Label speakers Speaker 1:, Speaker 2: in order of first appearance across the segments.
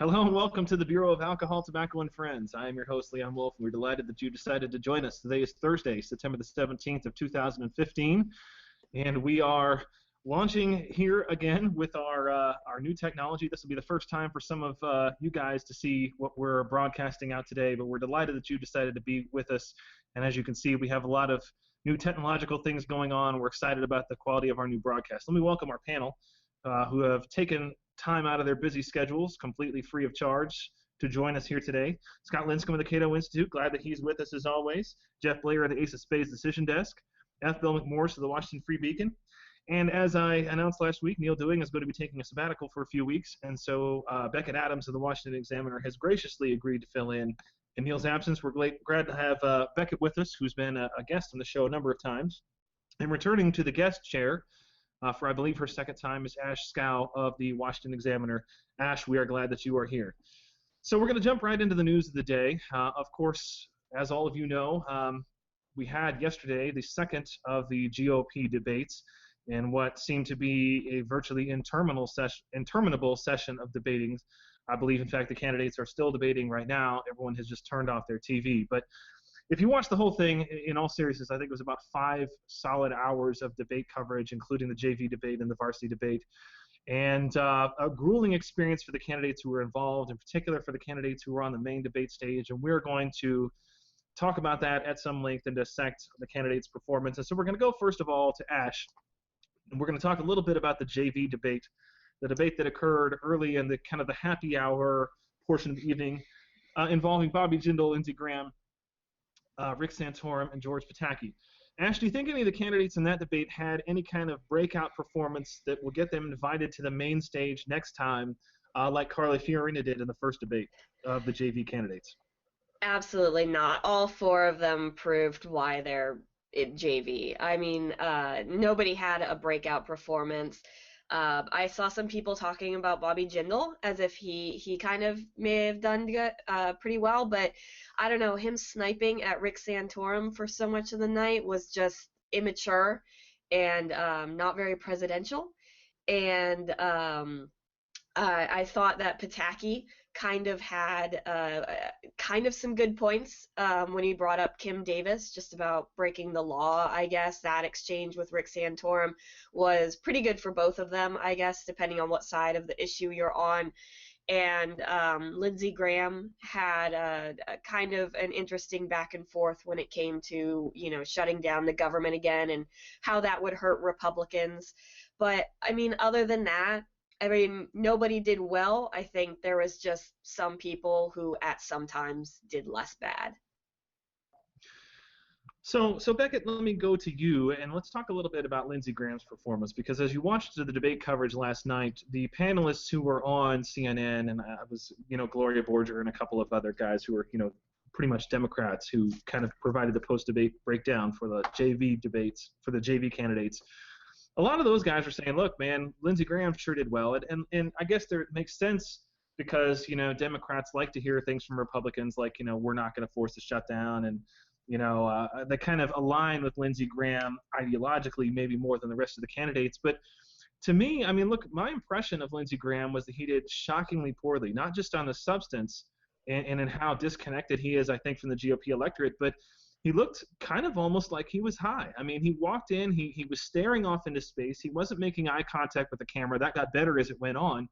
Speaker 1: Hello and welcome to the Bureau of Alcohol, Tobacco, and Friends. I am your host, Leon Wolf, and we're delighted that you decided to join us. Today is Thursday, September the 17th of 2015, and we are launching here again with our new technology. This will be the first time for some of you guys to see what we're broadcasting out today, but we're delighted that you decided to be with us. And as you can see, we have a lot of new technological things going on. We're excited about the quality of our new broadcast. Let me welcome our panel who have taken time out of their busy schedules, completely free of charge, to join us here today. Scott Lincicome of the Cato Institute, glad that he's with us as always. Jeff Blehar of the Ace of Spades Decision Desk. F. Bill McMorris of the Washington Free Beacon. And as I announced last week, Neal is going to be taking a sabbatical for a few weeks, and so Becket Adams of the Washington Examiner has graciously agreed to fill in Neal's absence. We're glad to have Becket with us, who's been a guest on the show a number of times. And returning to the guest chair, for I believe her second time, is Ashe Schow of the Washington Examiner. Ashe, we are glad that you are here. So we're going to jump right into the news of the day. Of course, as all of you know, we had yesterday the second of the GOP debates in what seemed to be a virtually interminable session of debating. I believe, in fact, the candidates are still debating right now. Everyone has just turned off their TV. But if you watch the whole thing, in all seriousness, I think it was about 5 solid hours of debate coverage, including the JV debate and the varsity debate, and a grueling experience for the candidates who were involved, in particular for the candidates who were on the main debate stage. And we're going to talk about that at some length and dissect the candidates' performance. And so we're going to go, first of all, to Ashe, and we're going to talk a little bit about the JV debate, the debate that occurred early in the kind of the happy hour portion of the evening, involving Bobby Jindal, Lindsey Graham, Rick Santorum, and George Pataki. Ashe, do you think any of the candidates in that debate had any kind of breakout performance that will get them invited to the main stage next time, like Carly Fiorina did in the first debate of the JV candidates?
Speaker 2: Absolutely not. All 4 of them proved why they're in JV. I mean, nobody had a breakout performance. I saw some people talking about Bobby Jindal as if he kind of may have done pretty well, but I don't know, him sniping at Rick Santorum for so much of the night was just immature and not very presidential. And I thought that Pataki kind of had kind of some good points when he brought up Kim Davis, just about breaking the law, I guess. That exchange with Rick Santorum was pretty good for both of them, I guess, depending on what side of the issue you're on. And Lindsey Graham had a kind of an interesting back and forth when it came to, shutting down the government again and how that would hurt Republicans. But, I mean, other than that, nobody did well. I think there was just some people who at some times did less bad.
Speaker 1: So Becket, let me go to you, and let's talk a little bit about Lindsey Graham's performance, because as you watched the debate coverage last night, the panelists who were on CNN, and I was, Gloria Borger and a couple of other guys who were, pretty much Democrats who kind of provided the post-debate breakdown for the JV debates, for the JV candidates. A lot of those guys are saying, look, man, Lindsey Graham sure did well. And I guess it makes sense because, Democrats like to hear things from Republicans like, we're not going to force the shutdown. And, they kind of align with Lindsey Graham ideologically maybe more than the rest of the candidates. But to me, I mean, look, my impression of Lindsey Graham was that he did shockingly poorly, not just on the substance and in how disconnected he is, I think, from the GOP electorate, but he looked kind of almost like he was high. I mean, he walked in, he was staring off into space. He wasn't making eye contact with the camera. That got better as it went on.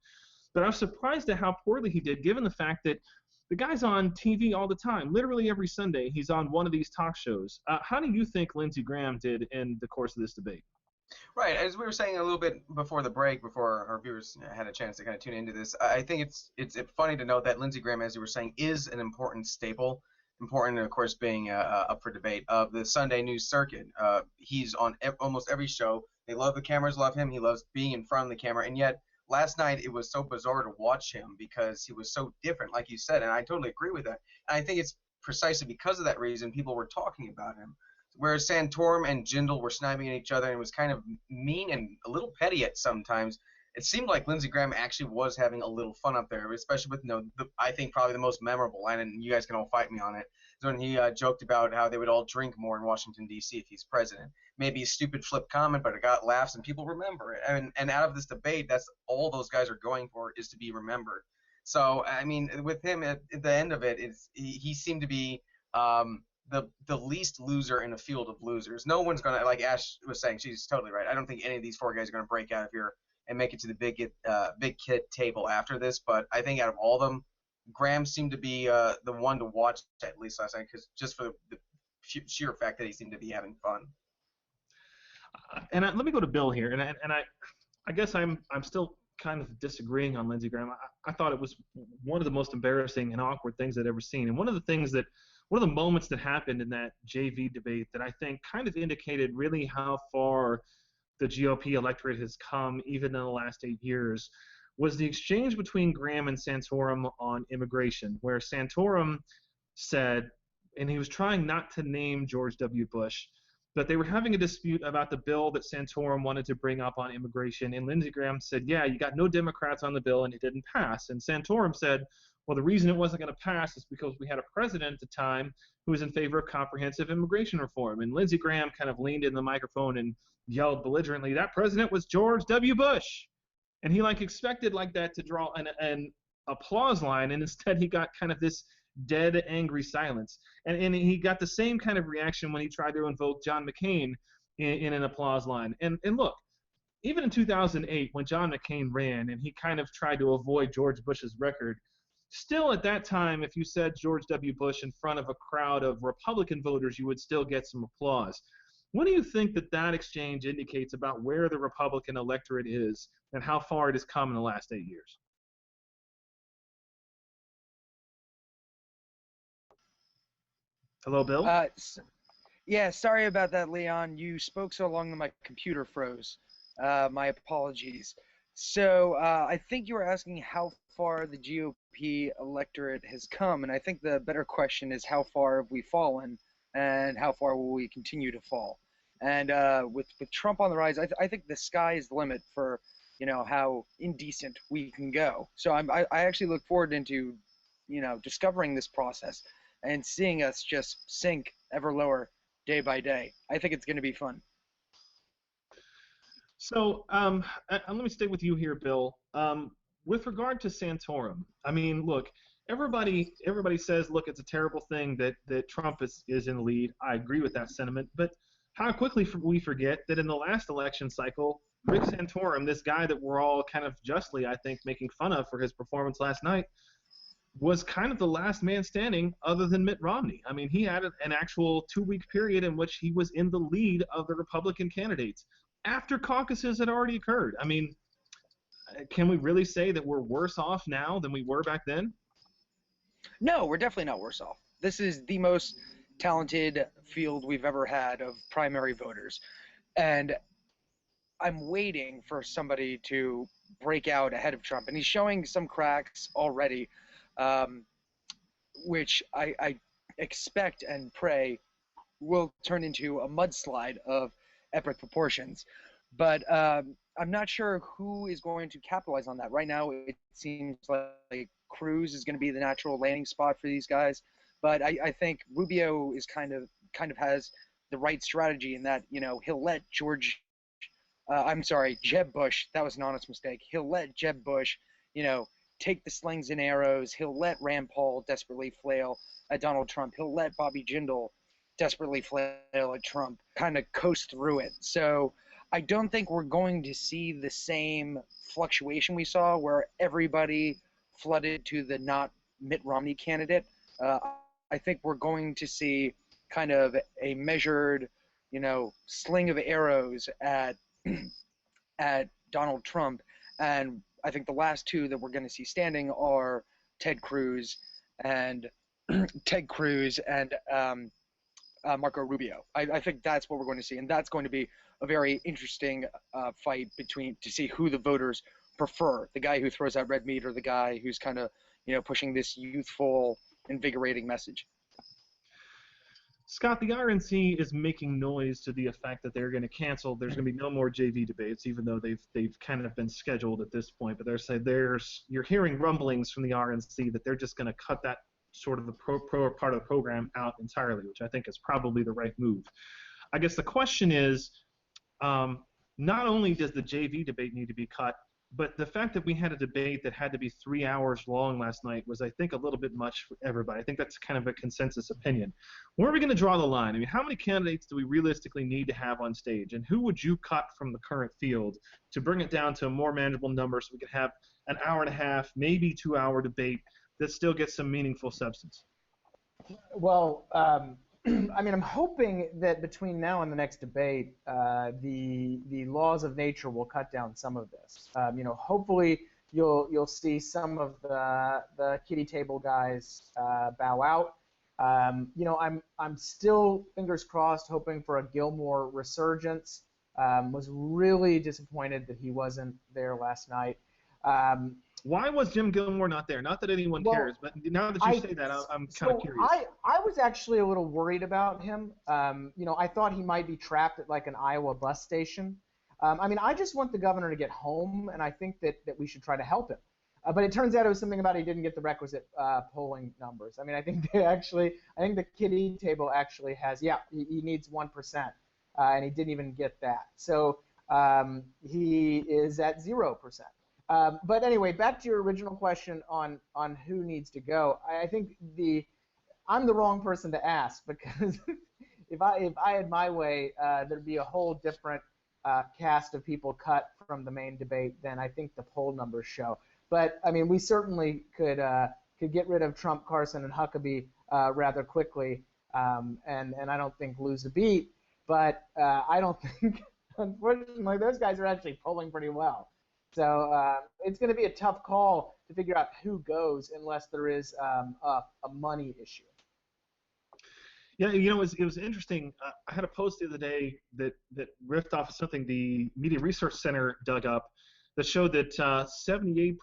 Speaker 1: But I was surprised at how poorly he did, given the fact that the guy's on TV all the time. Literally every Sunday, he's on one of these talk shows. How do you think Lindsey Graham did in the course of this debate?
Speaker 3: Right, as we were saying a little bit before the break, before our viewers had a chance to kind of tune into this, I think it's funny to note that Lindsey Graham, as you were saying, is an important staple. Important, of course, being up for debate of the Sunday news circuit. He's on almost every show. They love the cameras, love him. He loves being in front of the camera, and yet last night it was so bizarre to watch him because he was so different, like you said, and I totally agree with that. And I think it's precisely because of that reason people were talking about him. Whereas Santorum and Jindal were sniping at each other and it was kind of mean and a little petty at sometimes, it seemed like Lindsey Graham actually was having a little fun up there, especially with I think probably the most memorable line, and you guys can all fight me on it, is when he joked about how they would all drink more in Washington, D.C. if he's president. Maybe a stupid flip comment, but it got laughs and people remember it. And out of this debate, that's all those guys are going for, is to be remembered. So I mean, with him at the end of it, he seemed to be the least loser in a field of losers. No one's gonna, like Ashe was saying, she's totally right. I don't think any of these four guys are gonna break out of here and make it to the big kid table after this. But I think out of all of them, Graham seemed to be the one to watch at least last night, because just for the sheer fact that he seemed to be having fun.
Speaker 1: And let me go to Bill here, and I guess I'm still kind of disagreeing on Lindsey Graham. I thought it was one of the most embarrassing and awkward things I'd ever seen, and one of the moments that happened in that JV debate that I think kind of indicated really how far the GOP electorate has come, even in the last 8 years, was the exchange between Graham and Santorum on immigration, where Santorum said, and he was trying not to name George W. Bush, but they were having a dispute about the bill that Santorum wanted to bring up on immigration, and Lindsey Graham said, yeah, you got no Democrats on the bill, and it didn't pass. And Santorum said, well, the reason it wasn't going to pass is because we had a president at the time who was in favor of comprehensive immigration reform. And Lindsey Graham kind of leaned in the microphone and yelled belligerently, that president was George W. Bush. And he expected that to draw an applause line, and instead he got kind of this dead, angry silence. And he got the same kind of reaction when he tried to invoke John McCain in an applause line. And look, even in 2008, when John McCain ran and he kind of tried to avoid George Bush's record, still at that time, if you said George W. Bush in front of a crowd of Republican voters, you would still get some applause. What do you think that exchange indicates about where the Republican electorate is and how far it has come in the last 8 years? Hello, Bill?
Speaker 4: Yeah, sorry about that, Leon. You spoke so long that my computer froze. My apologies. So I think you were asking how far the GOP electorate has come, and I think the better question is how far have we fallen, and how far will we continue to fall? And with Trump on the rise, I think the sky is the limit for how indecent we can go. So I actually look forward into discovering this process and seeing us just sink ever lower day by day. I think it's going to be fun.
Speaker 1: So let me stay with you here, Bill. With regard to Santorum, I mean, look, everybody says, look, it's a terrible thing that Trump is in the lead. I agree with that sentiment, but how quickly we forget that in the last election cycle, Rick Santorum, this guy that we're all kind of justly, I think, making fun of for his performance last night, was kind of the last man standing other than Mitt Romney. I mean, he had an actual 2-week period in which he was in the lead of the Republican candidates after caucuses had already occurred. I mean, can we really say that we're worse off now than we were back then?
Speaker 4: No, we're definitely not worse off. This is the most talented field we've ever had of primary voters. And I'm waiting for somebody to break out ahead of Trump. And he's showing some cracks already, which I expect and pray will turn into a mudslide of epic proportions. But I'm not sure who is going to capitalize on that. Right now, it seems like Cruz is going to be the natural landing spot for these guys. But I think Rubio is kind of has the right strategy in that, he'll let Jeb Bush, that was an honest mistake. He'll let Jeb Bush, take the slings and arrows. He'll let Rand Paul desperately flail at Donald Trump. He'll let Bobby Jindal desperately flail at Trump, kind of coast through it. So I don't think we're going to see the same fluctuation we saw where everybody flooded to the not Mitt Romney candidate. I think we're going to see kind of a measured, sling of arrows at Donald Trump. And I think the last two that we're going to see standing are Ted Cruz and Marco Rubio. I think that's what we're going to see, and that's going to be a very interesting fight to see who the voters prefer, the guy who throws out red meat or the guy who's kind of pushing this youthful, invigorating message.
Speaker 1: Scott, the RNC is making noise to the effect that they're going to cancel. There's going to be no more JV debates, even though they've kind of been scheduled at this point. But they're saying you're hearing rumblings from the RNC that they're just going to cut that sort of the pro part of the program out entirely, which I think is probably the right move. I guess the question is, not only does the JV debate need to be cut, But the fact that we had a debate that had to be 3 hours long last night was, I think, a little bit much for everybody. I think that's kind of a consensus opinion. Where are we going to draw the line? I mean, how many candidates do we realistically need to have on stage? And who would you cut from the current field to bring it down to a more manageable number so we could have an hour and a half, maybe 2 hour debate that still gets some meaningful substance?
Speaker 5: Well, I mean, I'm hoping that between now and the next debate, the laws of nature will cut down some of this. Hopefully you'll see some of the kiddie table guys bow out. I'm still, fingers crossed, hoping for a Gilmore resurgence. Was really disappointed that he wasn't there last night.
Speaker 1: Why was Jim Gilmore not there? Not that anyone cares, but now that you say that, I'm kind of curious.
Speaker 5: I was actually a little worried about him. I thought he might be trapped at like an Iowa bus station. I just want the governor to get home, and I think that we should try to help him. But it turns out it was something about he didn't get the requisite polling numbers. I think the kiddie table actually has, he needs 1%, and he didn't even get that. So he is at 0%. But anyway, back to your original question on who needs to go. I think I'm the wrong person to ask, because if I had my way, there'd be a whole different cast of people cut from the main debate than I think the poll numbers show. But we certainly could get rid of Trump, Carson, and Huckabee rather quickly, and I don't think lose a beat. But I don't think, unfortunately, those guys are actually polling pretty well. So it's going to be a tough call to figure out who goes unless there is a money issue.
Speaker 1: Yeah, it was interesting. I had a post the other day that riffed off of something the Media Research Center dug up that showed that 78%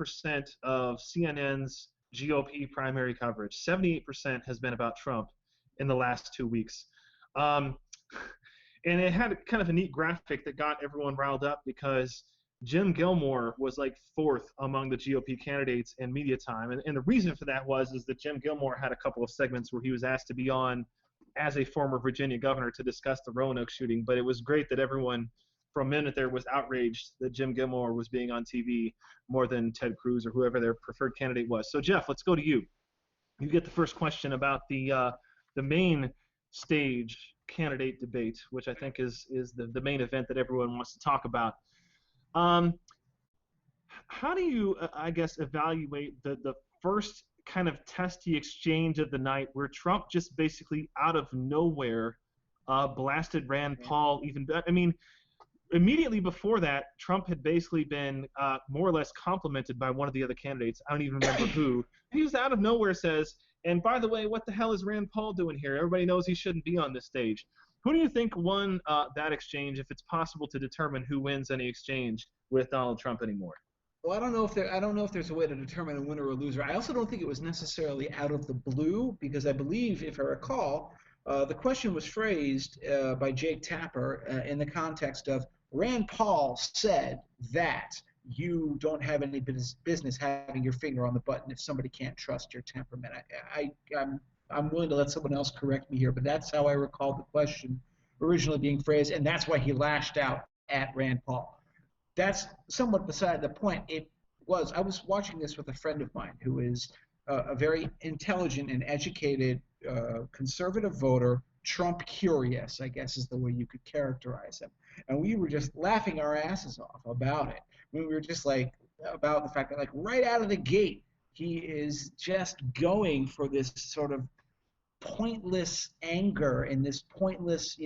Speaker 1: of CNN's GOP primary coverage, 78% has been about Trump in the last 2 weeks. And it had kind of a neat graphic that got everyone riled up because Jim Gilmore was like 4th among the GOP candidates in media time. And the reason for that is that Jim Gilmore had a couple of segments where he was asked to be on as a former Virginia governor to discuss the Roanoke shooting. But it was great that everyone for a minute there was outraged that Jim Gilmore was being on TV more than Ted Cruz or whoever their preferred candidate was. So, Jeff, let's go to you. You get the first question about the main stage candidate debate, which I think is the main event that everyone wants to talk about. How do you, evaluate the first kind of testy exchange of the night where Trump just basically out of nowhere blasted Rand Paul even better? Immediately before that, Trump had basically been more or less complimented by one of the other candidates. I don't even remember who. He just out of nowhere says, and by the way, what the hell is Rand Paul doing here? Everybody knows he shouldn't be on this stage. Who do you think won that exchange, if it's possible to determine who wins any exchange with Donald Trump anymore?
Speaker 6: Well, I don't know if there's a way to determine a winner or a loser. I also don't think it was necessarily out of the blue, because I believe, if I recall, the question was phrased by Jake Tapper in the context of Rand Paul said that you don't have any business having your finger on the button if somebody can't trust your temperament. I'm willing to let someone else correct me here, but that's how I recall the question originally being phrased, and that's why he lashed out at Rand Paul. That's somewhat beside the point. I was watching this with a friend of mine who is a very intelligent and educated conservative voter, Trump curious, I guess is the way you could characterize him. And we were just laughing our asses off about it. We were just like, about the fact that like right out of the gate, he is just going for this sort of pointless anger and this pointless,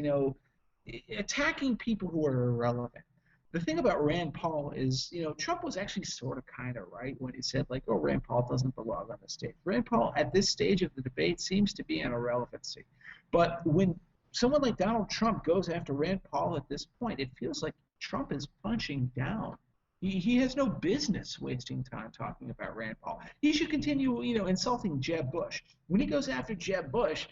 Speaker 6: attacking people who are irrelevant. The thing about Rand Paul is, Trump was actually sort of kind of right when he said, like, oh, Rand Paul doesn't belong on the stage. Rand Paul, at this stage of the debate, seems to be an irrelevancy. But when someone like Donald Trump goes after Rand Paul at this point, it feels like Trump is punching down. He has no business wasting time talking about Rand Paul. He should continue, insulting Jeb Bush. When he goes after Jeb Bush,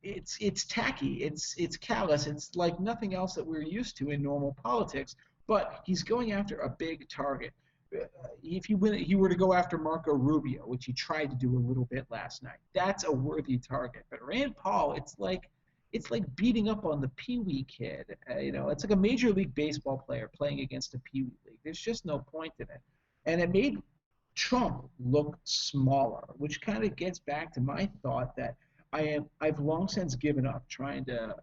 Speaker 6: it's tacky, it's callous, it's like nothing else that we're used to in normal politics. But he's going after a big target. If he were to go after Marco Rubio, which he tried to do a little bit last night, that's a worthy target. But Rand Paul, it's like beating up on the Pee Wee kid. It's like a Major League Baseball player playing against a Pee Wee league. There's just no point in it. And it made Trump look smaller, which kind of gets back to my thought that I've long since given up trying to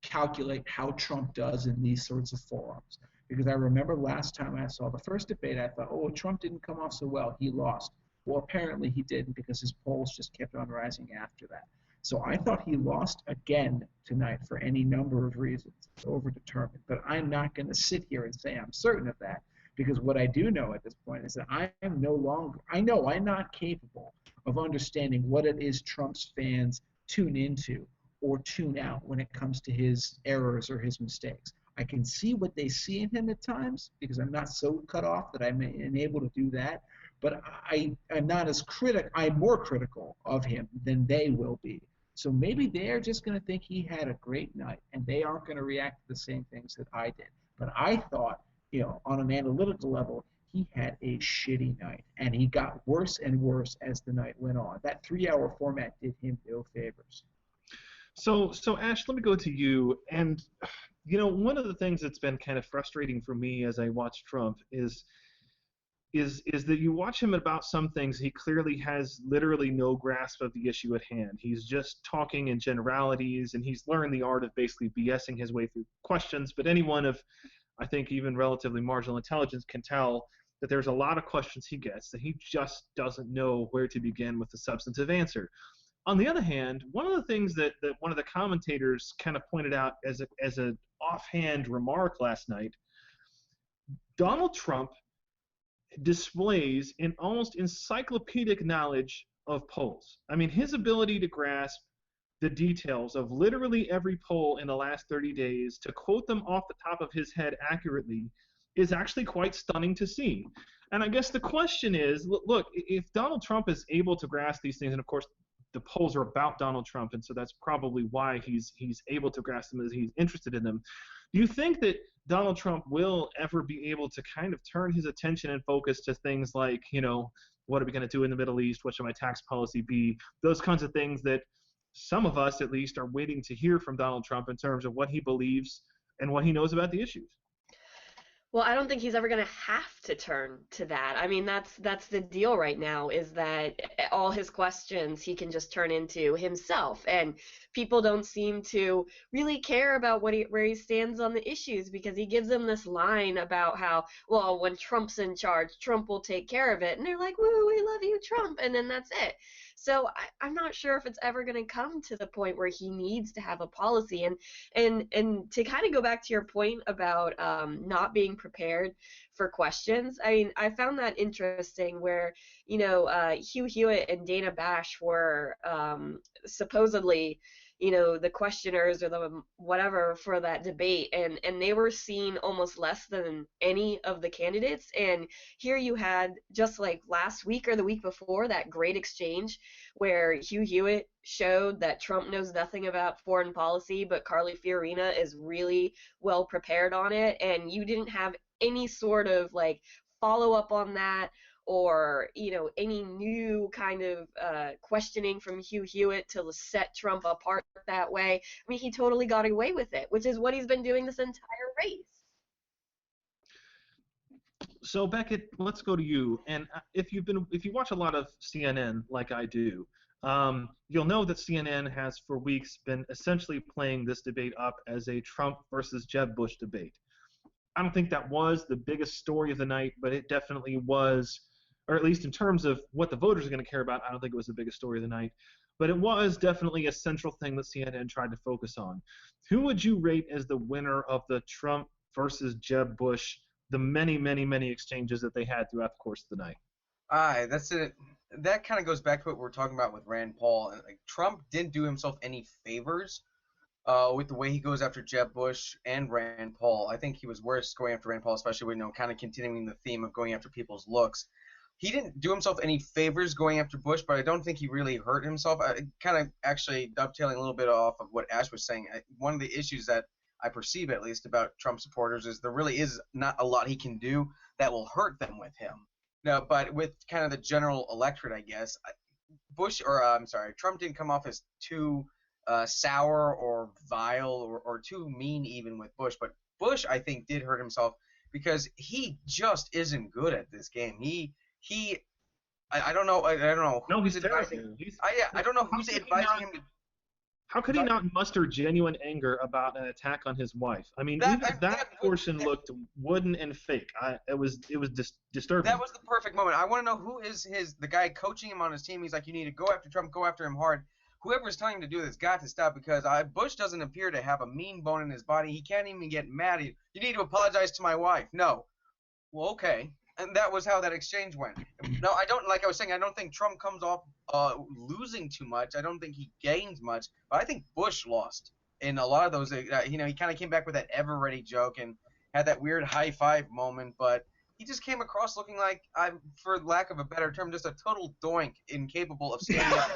Speaker 6: calculate how Trump does in these sorts of forums. Because I remember last time I saw the first debate, I thought, oh, Trump didn't come off so well. He lost. Well, apparently he didn't, because his polls just kept on rising after that. So I thought he lost again tonight for any number of reasons. It's overdetermined. But I'm not going to sit here and say I'm certain of that, because what I do know at this point is that I know I'm not capable of understanding what it is Trump's fans tune into or tune out when it comes to his errors or his mistakes. I can see what they see in him at times, because I'm not so cut off that I'm able to do that. But I'm not as I'm more critical of him than they will be. So maybe they're just going to think he had a great night, and they aren't going to react to the same things that I did. But I thought, on an analytical level, he had a shitty night, and he got worse and worse as the night went on. That 3-hour format did him no favors.
Speaker 1: So Ashe, let me go to you. And one of the things that's been kind of frustrating for me as I watch Trump is that you watch him about some things, he clearly has literally no grasp of the issue at hand. He's just talking in generalities, and he's learned the art of basically BSing his way through questions. But anyone of, I think, even relatively marginal intelligence can tell that there's a lot of questions he gets that he just doesn't know where to begin with a substantive answer. On the other hand, one of the things that one of the commentators kind of pointed out as an offhand remark last night, Donald Trump displays an almost encyclopedic knowledge of polls. I mean, his ability to grasp the details of literally every poll in the last 30 days, to quote them off the top of his head accurately, is actually quite stunning to see. And I guess the question is, look, if Donald Trump is able to grasp these things, and of course the polls are about Donald Trump, and so that's probably why he's able to grasp them, as he's interested in them. Do you think that Donald Trump will ever be able to kind of turn his attention and focus to things like, what are we going to do in the Middle East? What should my tax policy be? Those kinds of things that some of us, at least, are waiting to hear from Donald Trump in terms of what he believes and what he knows about the issues.
Speaker 2: Well, I don't think he's ever going to have to turn to that. I mean, that's the deal right now, is that all his questions he can just turn into himself, and people don't seem to really care about where he stands on the issues, because he gives them this line about how, well, when Trump's in charge, Trump will take care of it, and they're like, woo, we love you, Trump, and then that's it. So I'm not sure if it's ever going to come to the point where he needs to have a policy. And to kind of go back to your point about not being prepared for questions, I mean, I found that interesting where, Hugh Hewitt and Dana Bash were supposedly, the questioners or the whatever for that debate, and they were seen almost less than any of the candidates. And here you had, just like last week or the week before, that great exchange where Hugh Hewitt showed that Trump knows nothing about foreign policy, but Carly Fiorina is really well prepared on it, and you didn't have any sort of like follow up on that, or any new kind of questioning from Hugh Hewitt to set Trump apart that way. I mean, he totally got away with it, which is what he's been doing this entire race.
Speaker 1: So Becket, let's go to you. And if you watch a lot of CNN like I do, you'll know that CNN has for weeks been essentially playing this debate up as a Trump versus Jeb Bush debate. I don't think that was the biggest story of the night, but it definitely was, or at least in terms of what the voters are going to care about, I don't think it was the biggest story of the night. But it was definitely a central thing that CNN tried to focus on. Who would you rate as the winner of the Trump versus Jeb Bush, the many, many, many exchanges that they had throughout the course of the night?
Speaker 3: That's it. That kind of goes back to what we're talking about with Rand Paul. And Trump didn't do himself any favors with the way he goes after Jeb Bush and Rand Paul. I think he was worse going after Rand Paul, especially when, kind of continuing the theme of going after people's looks. He didn't do himself any favors going after Bush, but I don't think he really hurt himself. Kind of actually dovetailing a little bit off of what Ashe was saying, one of the issues that I perceive, at least, about Trump supporters is there really is not a lot he can do that will hurt them with him. No, but with kind of the general electorate, I guess, Trump didn't come off as too sour or vile or too mean even with Bush. But Bush, I think, did hurt himself because he just isn't good at this game. I don't know. I don't know
Speaker 1: No,
Speaker 3: who's
Speaker 1: he's
Speaker 3: advising.
Speaker 1: terrible.
Speaker 3: I don't know who's advising him to.
Speaker 1: How could he not muster genuine anger about an attack on his wife? I mean, even that portion looked wooden and fake. It was disturbing.
Speaker 3: That was the perfect moment. I want to know who is the guy coaching him on his team. He's like, you need to go after Trump, go after him hard. Whoever's telling him to do this got to stop, because Bush doesn't appear to have a mean bone in his body. He can't even get mad. You need to apologize to my wife. No. Well, okay. And that was how that exchange went. No, I don't. Like I was saying, I don't think Trump comes off losing too much. I don't think he gains much. But I think Bush lost in a lot of those. He kind of came back with that ever-ready joke and had that weird high-five moment. But he just came across looking like, for lack of a better term, just a total doink, incapable of standing up.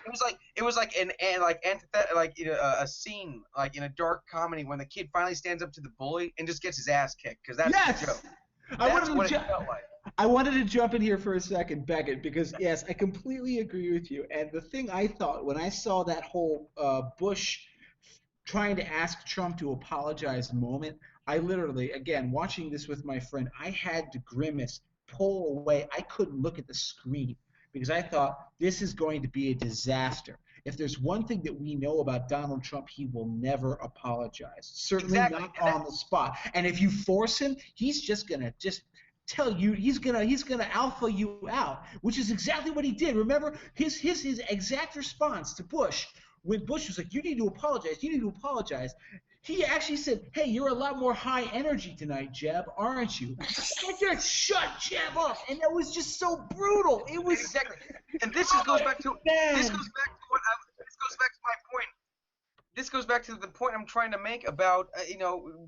Speaker 3: It was like a scene like in a dark comedy when the kid finally stands up to the bully and just gets his ass kicked, because that's the joke. That's what it felt like.
Speaker 6: I wanted to jump in here for a second, Becket, because yes, I completely agree with you. And the thing I thought when I saw that whole Bush trying to ask Trump to apologize moment, I literally, again, watching this with my friend, I had to grimace, pull away. I couldn't look at the screen because I thought this is going to be a disaster. If there's one thing that we know about Donald Trump, he will never apologize. Certainly not on the spot. And if you force him, he's just gonna tell you, he's gonna alpha you out, which is exactly what he did. Remember his exact response to Bush when Bush was like, "You need to apologize. You need to apologize." He actually said, "Hey, you're a lot more high energy tonight, Jeb, aren't you?" Shut Jeb up, and that was just so brutal. It was
Speaker 3: exactly. And this goes back to my point. This goes back to the point I'm trying to make about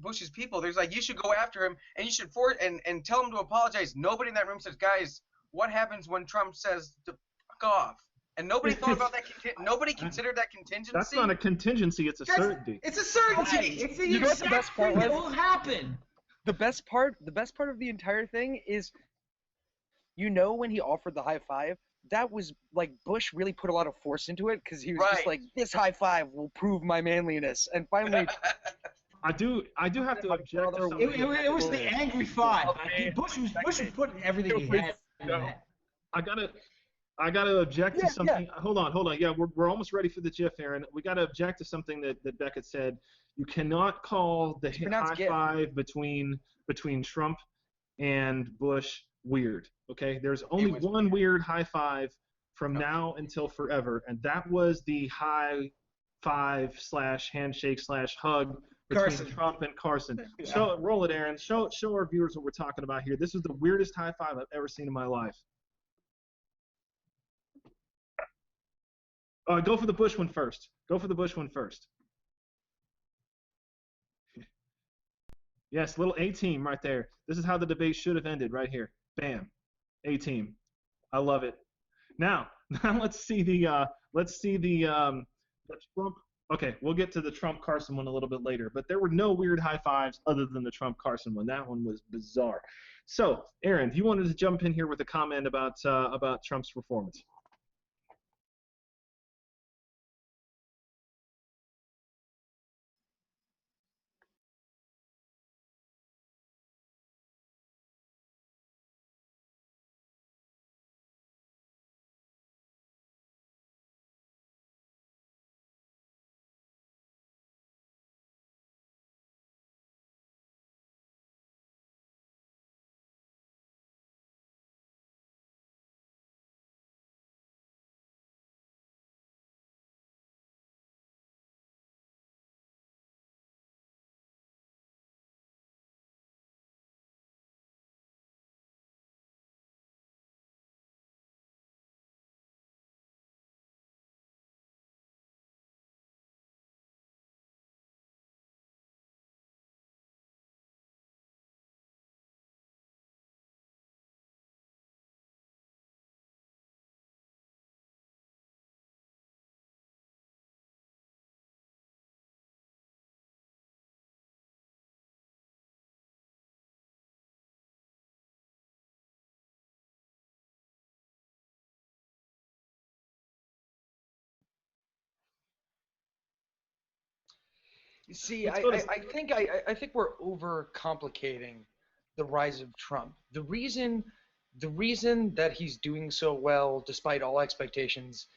Speaker 3: Bush's people. There's like, you should go after him and you should and tell him to apologize. Nobody in that room says, guys, what happens when Trump says to fuck off? And nobody thought about that. Nobody considered that contingency.
Speaker 1: That's not a contingency. It's a certainty.
Speaker 6: It's a certainty.
Speaker 3: Right.
Speaker 6: It's the exact thing that will happen.
Speaker 4: The best part of the entire thing is, when he offered the high five, that was like Bush really put a lot of force into it, because he was just like, this high five will prove my manliness. And finally,
Speaker 1: I do have to object to something.
Speaker 6: It was the angry five. Bush was putting everything he had in that.
Speaker 1: I gotta object to something. Yeah. Hold on. Yeah, we're almost ready for the GIF, Aaron. We gotta object to something that Becket said. You cannot call the high five between Trump and Bush weird. Okay, there's only one weird high five from now until forever, and that was the high five / handshake / hug between Trump and Carson. Yeah. Roll it, Aaron. Show our viewers what we're talking about here. This is the weirdest high five I've ever seen in my life. Go for the Bush one first. Yes, little A-team right there. This is how the debate should have ended right here. Bam. A-team. I love it. Now let's see the Trump. Okay, we'll get to the Trump-Carson one a little bit later, but there were no weird high fives other than the Trump-Carson one. That one was bizarre. So, Aaron, you wanted to jump in here with a comment about Trump's performance.
Speaker 4: See, I think we're overcomplicating the rise of Trump. The reason that he's doing so well, despite all expectations,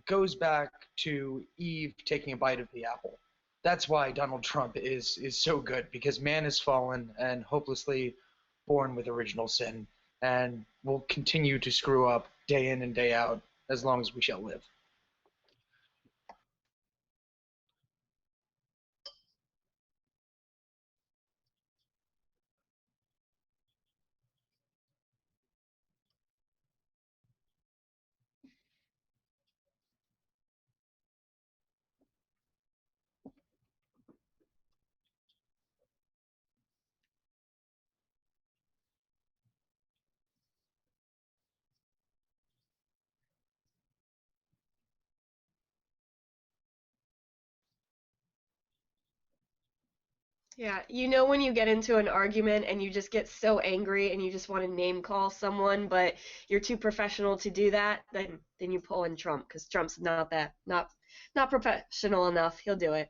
Speaker 4: goes back to Eve taking a bite of the apple. That's why Donald Trump is so good, because man has fallen and hopelessly born with original sin, and will continue to screw up day in and day out as long as we shall live.
Speaker 2: Yeah, you know when you get into an argument and you just get so angry and you just want to name call someone, but you're too professional to do that, then you pull in Trump, because Trump's not professional enough. He'll do it.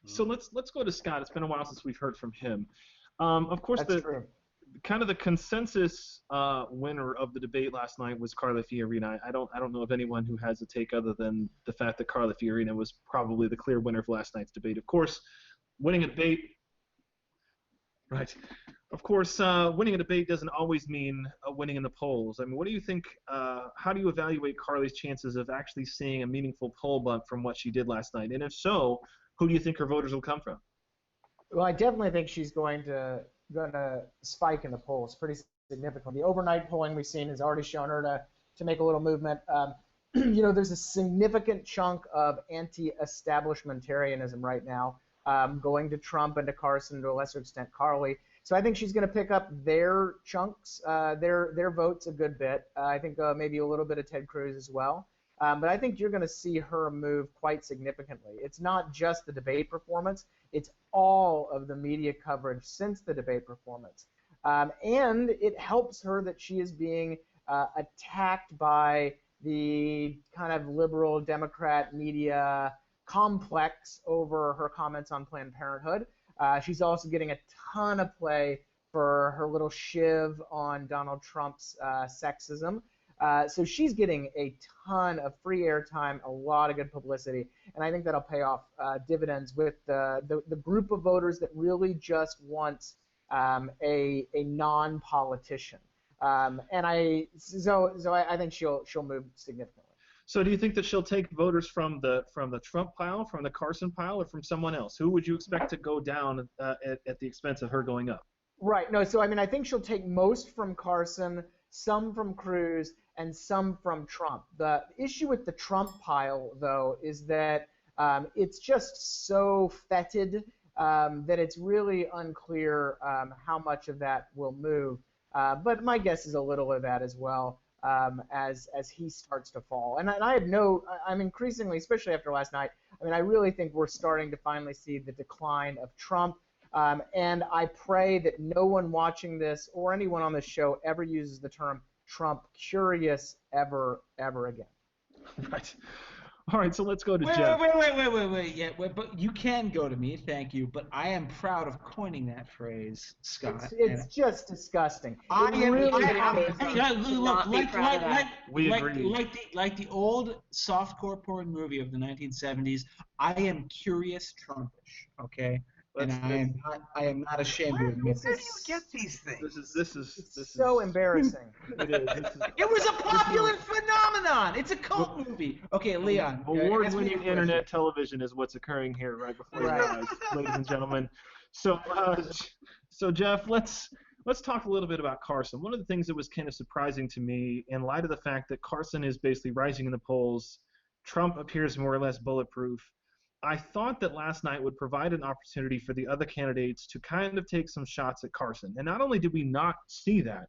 Speaker 1: So let's go to Scott. It's been a while since we've heard from him. Of course,
Speaker 5: That's true.
Speaker 1: Kind of the consensus winner of the debate last night was Carla Fiorina. I don't know of anyone who has a take other than the fact that Carla Fiorina was probably the clear winner of last night's debate. Of course, winning a debate, right? Of course, winning a debate doesn't always mean winning in the polls. I mean, what do you think? How do you evaluate Carly's chances of actually seeing a meaningful poll bump from what she did last night? And if so, who do you think her voters will come from?
Speaker 5: Well, I definitely think she's going to spike in the polls pretty significantly. The overnight polling we've seen has already shown her to make a little movement. There's a significant chunk of anti-establishmentarianism right now, going to Trump and to Carson, to a lesser extent Carly. So I think she's going to pick up their chunks, their votes a good bit. I think maybe a little bit of Ted Cruz as well. But I think you're going to see her move quite significantly. It's not just the debate performance. It's all of the media coverage since the debate performance. And it helps her that she is being attacked by the kind of liberal Democrat media complex over her comments on Planned Parenthood. She's also getting a ton of play for her little shiv on Donald Trump's sexism. So she's getting a ton of free airtime, a lot of good publicity, and I think that'll pay off dividends with the group of voters that really just wants a non-politician. And I think she'll move significantly.
Speaker 1: So do you think that she'll take voters from the Trump pile, from the Carson pile, or from someone else? Who would you expect to go down at the expense of her going up?
Speaker 5: Right. No. So I think she'll take most from Carson, some from Cruz, and some from Trump. The issue with the Trump pile, though, is that it's just so fetid that it's really unclear how much of that will move. But my guess is a little of that as well, as he starts to fall. And I'm increasingly, especially after last night, I really think we're starting to finally see the decline of Trump. And I pray that no one watching this or anyone on this show ever uses the term Trump curious ever again.
Speaker 1: Right. All right, so let's go to
Speaker 6: wait,
Speaker 1: Jeff.
Speaker 6: Wait. Yeah, but you can go to me, thank you. But I am proud of coining that phrase, Scott.
Speaker 5: It's just disgusting.
Speaker 1: We agree.
Speaker 6: Like the old softcore porn movie of the 1970s. I am curious Trumpish. Okay. And I am not ashamed to admit
Speaker 3: Where do you get these things?
Speaker 1: This is
Speaker 5: so embarrassing.
Speaker 1: It is.
Speaker 6: It was a popular phenomenon. It's a cult movie. Okay, Leon.
Speaker 1: Award-winning internet television is what's occurring here right before your eyes, ladies and gentlemen. So Jeff, let's talk a little bit about Carson. One of the things that was kind of surprising to me, in light of the fact that Carson is basically rising in the polls, Trump appears more or less bulletproof. I thought that last night would provide an opportunity for the other candidates to kind of take some shots at Carson. And not only did we not see that,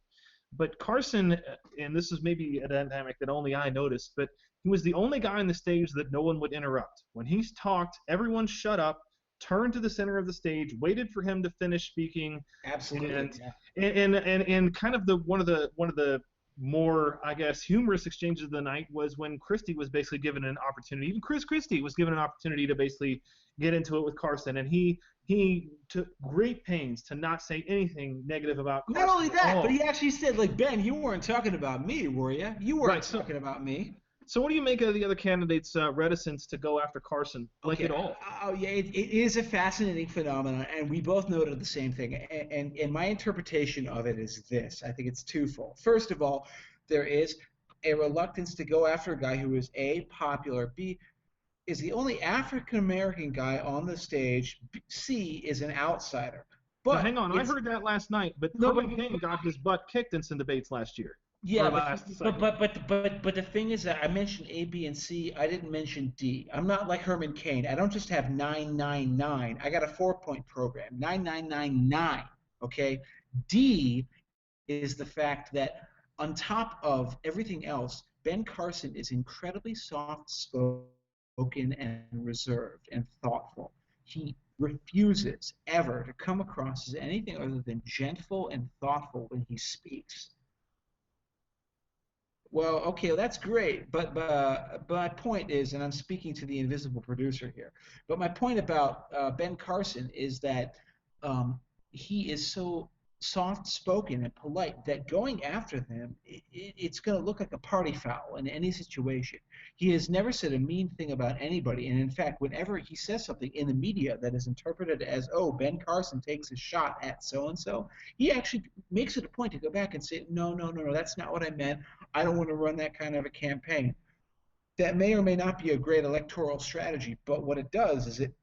Speaker 1: but Carson, and this is maybe a dynamic that only I noticed, but he was the only guy on the stage that no one would interrupt. When he talked, everyone shut up, turned to the center of the stage, waited for him to finish speaking.
Speaker 6: Absolutely.
Speaker 1: And kind of one of the more, I guess, humorous exchanges of the night was when Christie was basically given an opportunity. Even Chris Christie was given an opportunity to basically get into it with Carson, and he took great pains to not say anything negative about Carson.
Speaker 6: Not only that, but he actually said, like, Ben, you weren't talking about me, were you? You weren't talking about me.
Speaker 1: So what do you make of the other candidates' reticence to go after Carson at all?
Speaker 6: Oh, yeah, it is a fascinating phenomenon, and we both noted the same thing. And my interpretation of it is this. I think it's twofold. First of all, there is a reluctance to go after a guy who is, A, popular, B, is the only African-American guy on the stage, C, is an outsider. But
Speaker 1: now, hang on, I heard that last night, but Herman Cain got his butt kicked in some debates last year.
Speaker 6: Yeah, but the thing is that I mentioned A, B, and C. I didn't mention D. I'm not like Herman Cain. I don't just have 999. I got a 4-point program. 9999. Okay. D is the fact that on top of everything else, Ben Carson is incredibly soft-spoken and reserved and thoughtful. He refuses ever to come across as anything other than gentle and thoughtful when he speaks. Well, okay, that's great, but my point is, and I'm speaking to the invisible producer here, but my point about Ben Carson is that he is so soft-spoken and polite that going after them, it's going to look like a party foul in any situation. He has never said a mean thing about anybody, and in fact, whenever he says something in the media that is interpreted as, oh, Ben Carson takes a shot at so-and-so, he actually makes it a point to go back and say, no, that's not what I meant. I don't want to run that kind of a campaign. That may or may not be a great electoral strategy, but what it does is it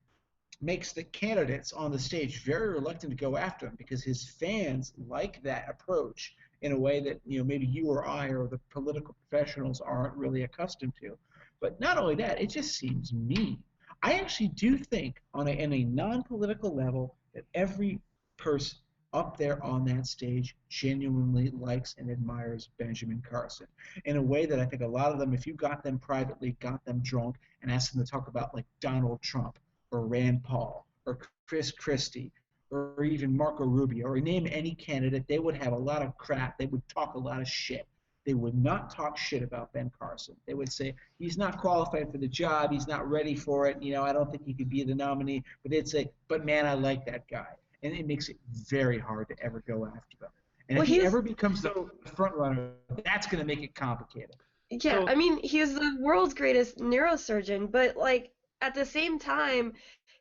Speaker 6: makes the candidates on the stage very reluctant to go after him because his fans like that approach in a way that maybe you or I or the political professionals aren't really accustomed to. But not only that, it just seems mean. I actually do think on a non-political level that every person up there on that stage genuinely likes and admires Benjamin Carson in a way that I think a lot of them, if you got them privately, got them drunk, and asked them to talk about like Donald Trump or Rand Paul or Chris Christie or even Marco Rubio or name any candidate, they would have a lot of crap. They would talk a lot of shit. They would not talk shit about Ben Carson. They would say, he's not qualified for the job. He's not ready for it. I don't think he could be the nominee. But they'd say, but man, I like that guy. And it makes it very hard to ever go after them. And if he ever becomes the front runner, that's going to make it complicated.
Speaker 2: Yeah, I mean, he's the world's greatest neurosurgeon, but like at the same time,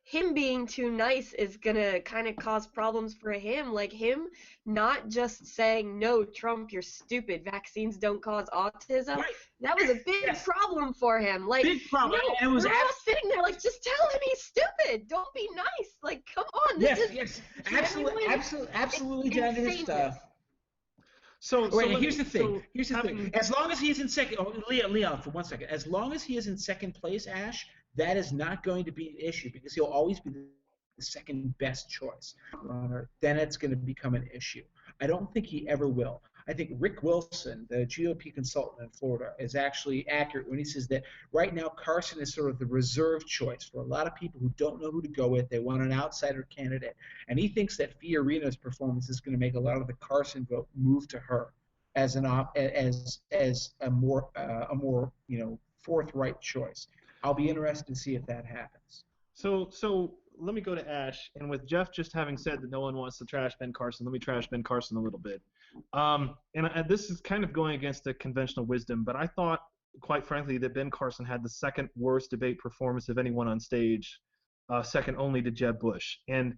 Speaker 2: him being too nice is gonna kind of cause problems for him. Like him not just saying, no, Trump, you're stupid, vaccines don't cause autism. Right. That was a big problem for him. Like, big problem. No, we're all sitting there like, just tell him he's stupid. Don't be nice. Like, come on. This is
Speaker 6: absolutely down to his stuff. Here's the thing. As long as he's in second, Leon, for 1 second. As long as he is in second place, Ashe, that is not going to be an issue because he'll always be the second best choice runner. Then it's going to become an issue. I don't think he ever will. I think Rick Wilson, the GOP consultant in Florida, is actually accurate when he says that right now Carson is sort of the reserve choice for a lot of people who don't know who to go with. They want an outsider candidate. And he thinks that Fiorina's performance is going to make a lot of the Carson vote move to her as a more forthright choice. I'll be interested to see if that happens.
Speaker 1: So let me go to Ashe, and with Jeff just having said that no one wants to trash Ben Carson, let me trash Ben Carson a little bit. And this is kind of going against the conventional wisdom, but I thought, quite frankly, that Ben Carson had the second worst debate performance of anyone on stage, second only to Jeb Bush. And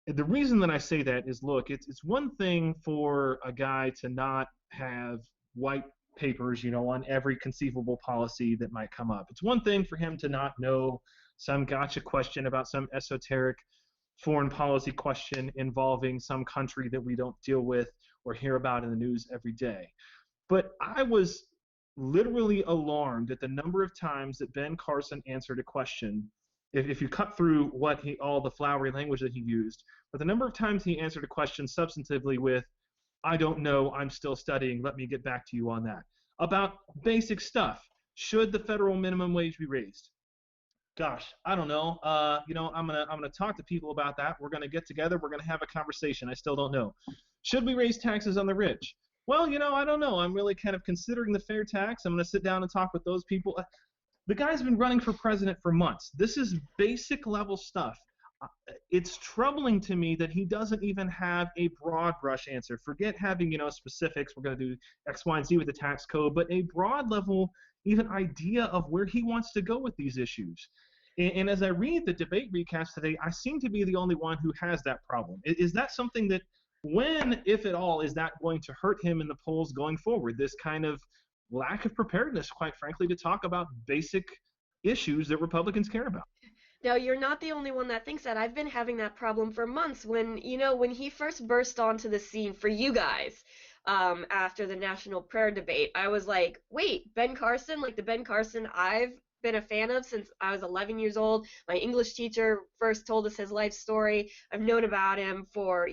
Speaker 1: the reason that I say that is, look, it's one thing for a guy to not have white papers, on every conceivable policy that might come up. It's one thing for him to not know some gotcha question about some esoteric foreign policy question involving some country that we don't deal with or hear about in the news every day. But I was literally alarmed at the number of times that Ben Carson answered a question, if you cut through all the flowery language that he used, but the number of times he answered a question substantively with, I don't know, I'm still studying, let me get back to you on that. About basic stuff. Should the federal minimum wage be raised? Gosh, I don't know. I'm gonna talk to people about that. We're gonna get together. We're gonna have a conversation. I still don't know. Should we raise taxes on the rich? well, I don't know. I'm really kind of considering the fair tax. I'm going to sit down and talk with those people. The guy's been running for president for months. This is basic level stuff. It's troubling to me that he doesn't even have a broad brush answer. Forget having, specifics. We're going to do X, Y, and Z with the tax code, but a broad level, even idea of where he wants to go with these issues. And as I read the debate recast today, I seem to be the only one who has that problem. Is that something that, when, if at all, is that going to hurt him in the polls going forward? This kind of lack of preparedness, quite frankly, to talk about basic issues that Republicans care about.
Speaker 2: Now, you're not the only one that thinks that. I've been having that problem for months. When he first burst onto the scene for you guys, after the national prayer debate, I was like, wait, Ben Carson, like the Ben Carson I've been a fan of since I was 11 years old. My English teacher first told us his life story. I've known about him for,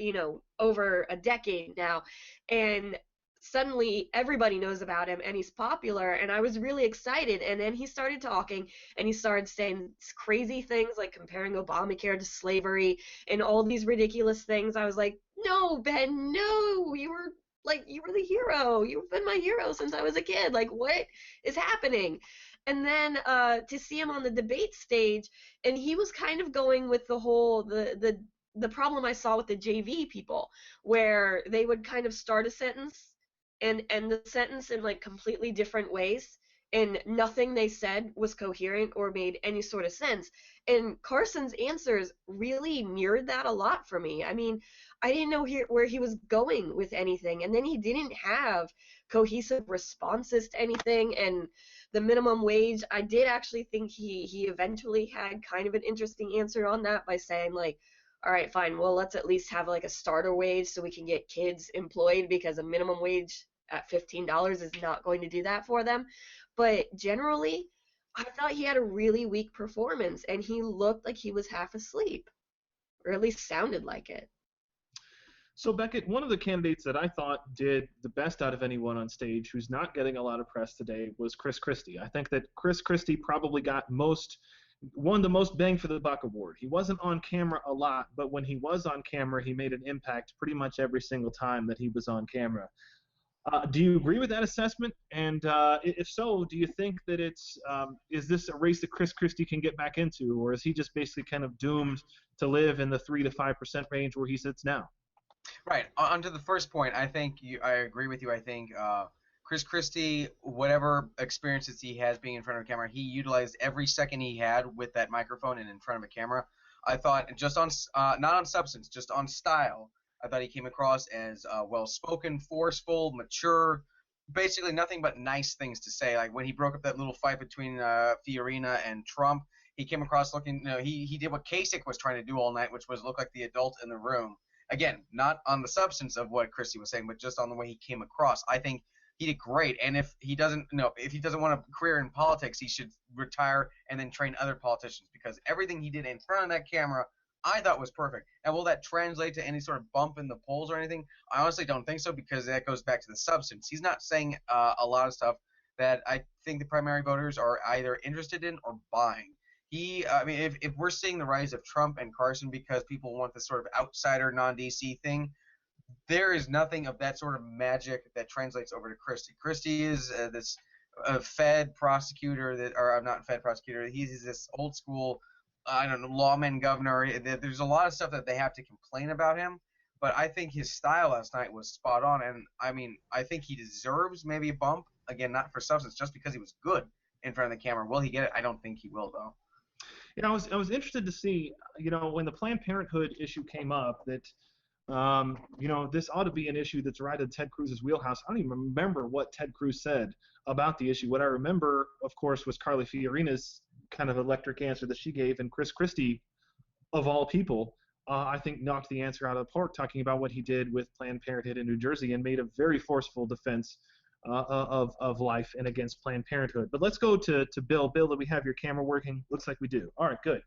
Speaker 2: over a decade now. And suddenly everybody knows about him and he's popular, and I was really excited. And then he started talking and he started saying crazy things like comparing Obamacare to slavery and all these ridiculous things. I was like, no, Ben, no, you were the hero. You've been my hero since I was a kid. Like, what is happening? And then to see him on the debate stage, and he was kind of going with the whole the problem I saw with the JV people, where they would kind of start a sentence and end the sentence in like completely different ways, and nothing they said was coherent or made any sort of sense. And Carson's answers really mirrored that a lot for me. I mean, I didn't know where he was going with anything, and then he didn't have cohesive responses to anything. And the minimum wage, I did actually think he eventually had kind of an interesting answer on that by saying, like, all right, fine, well, let's at least have like a starter wage so we can get kids employed, because a minimum wage at $15 is not going to do that for them. But generally, I thought he had a really weak performance, and he looked like he was half asleep, or at least sounded like it.
Speaker 1: So, Becket, one of the candidates that I thought did the best out of anyone on stage who's not getting a lot of press today was Chris Christie. I think that Chris Christie probably won the most bang for the buck award. He wasn't on camera a lot, but when he was on camera, he made an impact pretty much every single time that he was on camera. Do you agree with that assessment? And if so, do you think that is this a race that Chris Christie can get back into, or is he just basically kind of doomed to live in the 3 to 5% range where he sits now?
Speaker 3: Right. On to the first point, I agree with you. I think Chris Christie, whatever experiences he has being in front of a camera, he utilized every second he had with that microphone and in front of a camera. I thought just on not on substance, just on style, I thought he came across as well-spoken, forceful, mature, basically nothing but nice things to say. Like when he broke up that little fight between Fiorina and Trump, he came across looking, he did what Kasich was trying to do all night, which was look like the adult in the room. Again, not on the substance of what Christie was saying, but just on the way he came across. I think he did great. And if he doesn't want a career in politics, he should retire and then train other politicians, because everything he did in front of that camera, I thought was perfect. And will that translate to any sort of bump in the polls or anything? I honestly don't think so, because that goes back to the substance. He's not saying a lot of stuff that I think the primary voters are either interested in or buying. If we're seeing the rise of Trump and Carson because people want this sort of outsider, non-DC thing, there is nothing of that sort of magic that translates over to Christie. Christie is this Fed prosecutor not Fed prosecutor. He's this old school, lawman governor. There's a lot of stuff that they have to complain about him, but I think his style last night was spot on, and I think he deserves maybe a bump. Again, not for substance, just because he was good in front of the camera. Will he get it? I don't think he will, though.
Speaker 1: I was interested to see, when the Planned Parenthood issue came up, that, this ought to be an issue that's right in Ted Cruz's wheelhouse. I don't even remember what Ted Cruz said about the issue. What I remember, of course, was Carly Fiorina's kind of electric answer that she gave, and Chris Christie, of all people, I think knocked the answer out of the park, talking about what he did with Planned Parenthood in New Jersey, and made a very forceful defense of life and against Planned Parenthood. But let's go to Bill. Bill, do we have your camera working? Looks like we do. All right, good.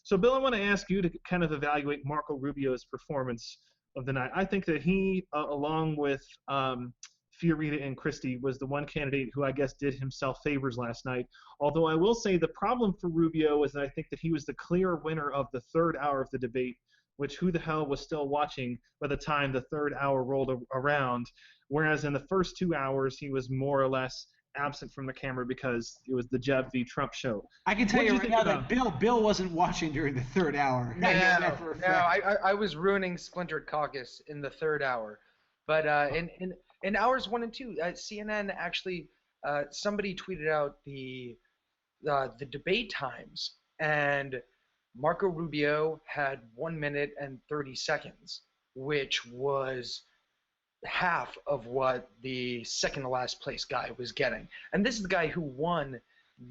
Speaker 1: So, Bill, I want to ask you to kind of evaluate Marco Rubio's performance of the night. I think that he, along with Fiorina and Christie, was the one candidate who I guess did himself favors last night. Although I will say the problem for Rubio is that I think that he was the clear winner of the third hour of the debate, which who the hell was still watching by the time the third hour rolled around. whereas in the first 2 hours he was more or less absent from the camera because it was the Jeb v. Trump show.
Speaker 6: I can tell
Speaker 1: What'd
Speaker 6: you
Speaker 1: you
Speaker 6: right
Speaker 1: think
Speaker 6: now
Speaker 1: about
Speaker 6: that Bill wasn't watching during the third hour. I know that for a fact.
Speaker 4: I was ruining Splintered Caucus in the third hour. But in hours 1 and 2, CNN actually, somebody tweeted out the debate times, and Marco Rubio had 1 minute and 30 seconds, which was half of what the second to last place guy was getting. And this is the guy who won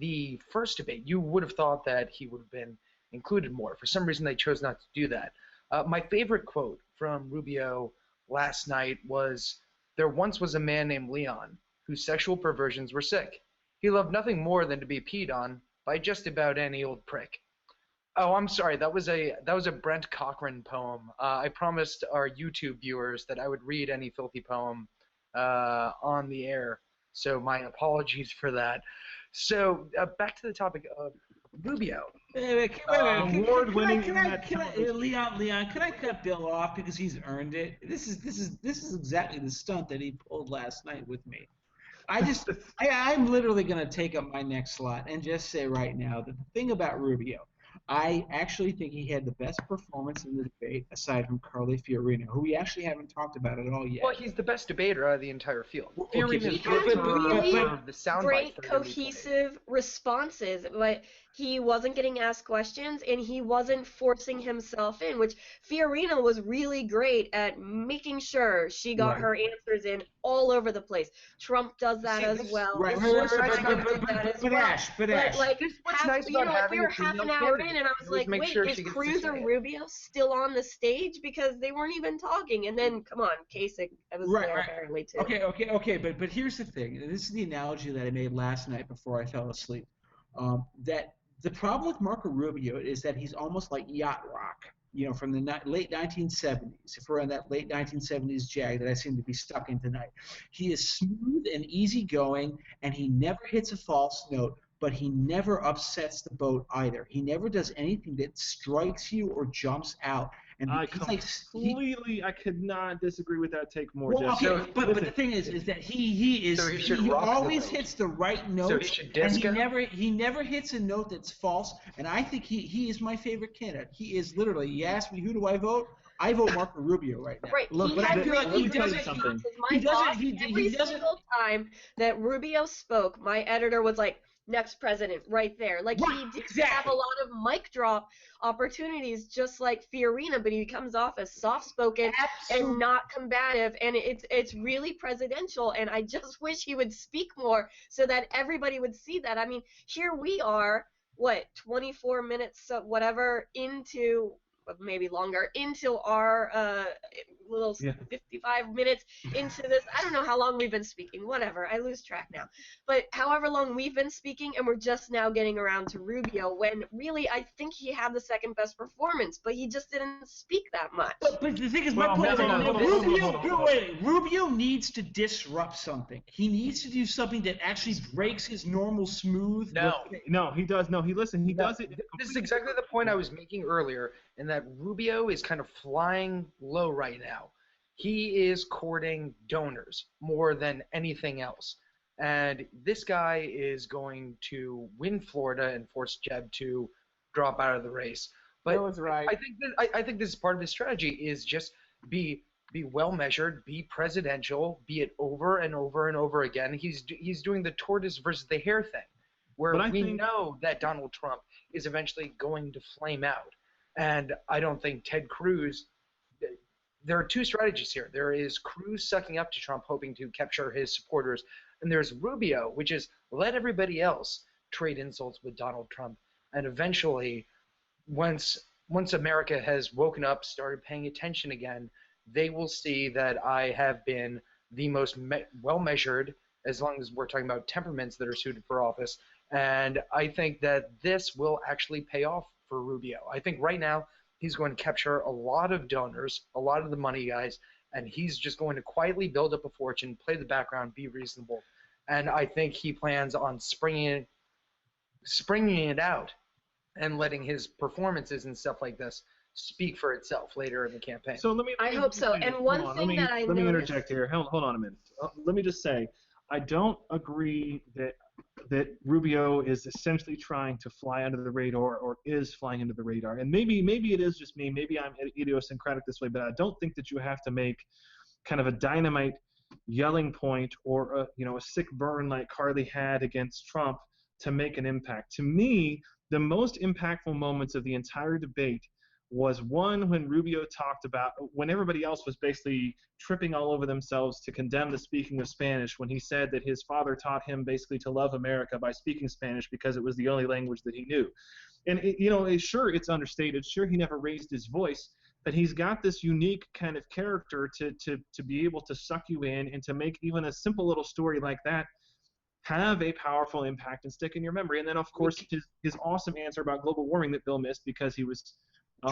Speaker 4: the first debate. You would have thought that he would have been included more. For some reason, they chose not to do that. My favorite quote from Rubio last night was, "There once was a man named Leon whose sexual perversions were sick. He loved nothing more than to be peed on by just about any old prick." Oh, I'm sorry. That was a Brent Cochran poem. I promised our YouTube viewers that I would read any filthy poem on the air, so my apologies for that. So back to the topic of Rubio.
Speaker 1: Award-winning
Speaker 6: Leon, can I cut Bill off because he's earned it? This is exactly the stunt that he pulled last night with me. I'm literally going to take up my next slot and just say right now that the thing about Rubio, I actually think he had the best performance in the debate aside from Carly Fiorina, who we actually haven't talked about at all yet.
Speaker 4: Well, he's the best debater out of the entire field.
Speaker 6: Okay,
Speaker 4: Fiorina's
Speaker 2: really
Speaker 4: the soundbite
Speaker 2: great,
Speaker 4: that really
Speaker 2: cohesive responses, but he wasn't getting asked questions and he wasn't forcing himself in, which Fiorina was really great at making sure she got her answers in all over the place. Trump does that as well.
Speaker 6: Right, but Ash.
Speaker 2: Like,
Speaker 4: what's nice
Speaker 2: you
Speaker 4: about
Speaker 2: know, if
Speaker 4: having
Speaker 2: we were
Speaker 4: a
Speaker 2: half
Speaker 4: female
Speaker 2: an hour in
Speaker 4: candidate,
Speaker 2: and I was like,
Speaker 4: make
Speaker 2: wait,
Speaker 4: sure
Speaker 2: is
Speaker 4: she gets to
Speaker 2: Cruz
Speaker 4: say
Speaker 2: and
Speaker 4: it.
Speaker 2: Rubio still on the stage? Because they weren't even talking. And then, come on, Kasich was there apparently too.
Speaker 6: Okay, but here's the thing. This is the analogy that I made last night before I fell asleep. That the problem with Marco Rubio is that he's almost like yacht rock, from the late 1970s. If we're on that late 1970s jag that I seem to be stuck in tonight, he is smooth and easygoing, and he never hits a false note. But he never upsets the boat either. He never does anything that strikes you or jumps out. And
Speaker 1: I could not disagree with that take more.
Speaker 6: Well,
Speaker 1: Jeff.
Speaker 6: okay, but the thing is that he always hits the right note.
Speaker 4: So he should disco?
Speaker 6: And he never hits a note that's false. And I think he is my favorite candidate. He is literally. You ask me who do I vote? I vote Marco Rubio right now.
Speaker 2: Right.
Speaker 1: Look,
Speaker 2: but
Speaker 1: I
Speaker 2: I
Speaker 1: feel like
Speaker 2: really
Speaker 1: he does
Speaker 2: good
Speaker 1: something.
Speaker 2: Every single time that Rubio spoke, my editor was like, next president, right there. Like, he did have a lot of mic drop opportunities, just like Fiorina, but he comes off as soft-spoken and not combative, and it's really presidential, and I just wish he would speak more so that everybody would see that. I mean, here we are, 24 minutes, whatever, into, maybe longer, into our little 55 minutes into this. I don't know how long we've been speaking, whatever, I lose track now. But however long we've been speaking, and we're just now getting around to Rubio, when really I think he had the second best performance, but he just didn't speak that much.
Speaker 6: But the thing is, Rubio needs to disrupt something. He needs to do something that actually breaks his normal smooth.
Speaker 1: No, he does. No, he does it.
Speaker 4: This is exactly the point I was making earlier, in that Rubio is kind of flying low right now. He is courting donors more than anything else. And this guy is going to win Florida and force Jeb to drop out of the race. But
Speaker 5: Bill is right.
Speaker 4: I think this is part of his strategy, is just be well measured, be presidential, be it over and over and over again. He's doing the tortoise versus the hare thing, where we know that Donald Trump is eventually going to flame out. And I don't think Ted Cruz. There are two strategies here. There is Cruz sucking up to Trump, hoping to capture his supporters, and there's Rubio, which is let everybody else trade insults with Donald Trump, and eventually, once America has woken up, started paying attention again, they will see that I have been the most well-measured, as long as we're talking about temperaments that are suited for office, and I think that this will actually pay off for Rubio. I think right now, he's going to capture a lot of donors, a lot of the money guys, and he's just going to quietly build up a fortune, play the background, be reasonable. And I think he plans on springing it out and letting his performances and stuff like this speak for itself later in the campaign.
Speaker 1: So
Speaker 2: I hope so. And one thing that I
Speaker 1: let me
Speaker 2: noticed.
Speaker 1: interject here. Hold on a minute. Let me just say, I don't agree that Rubio is essentially trying to fly under the radar or is flying under the radar. And maybe it is just me. Maybe I'm idiosyncratic this way, but I don't think that you have to make kind of a dynamite yelling point or a sick burn like Carly had against Trump to make an impact. To me, the most impactful moments of the entire debate was one when Rubio talked about when everybody else was basically tripping all over themselves to condemn the speaking of Spanish, when he said that his father taught him basically to love America by speaking Spanish because it was the only language that he knew. And sure, it's understated. Sure, he never raised his voice, but he's got this unique kind of character to be able to suck you in and to make even a simple little story like that have a powerful impact and stick in your memory. And then, of course, his awesome answer about global warming that Bill missed because he was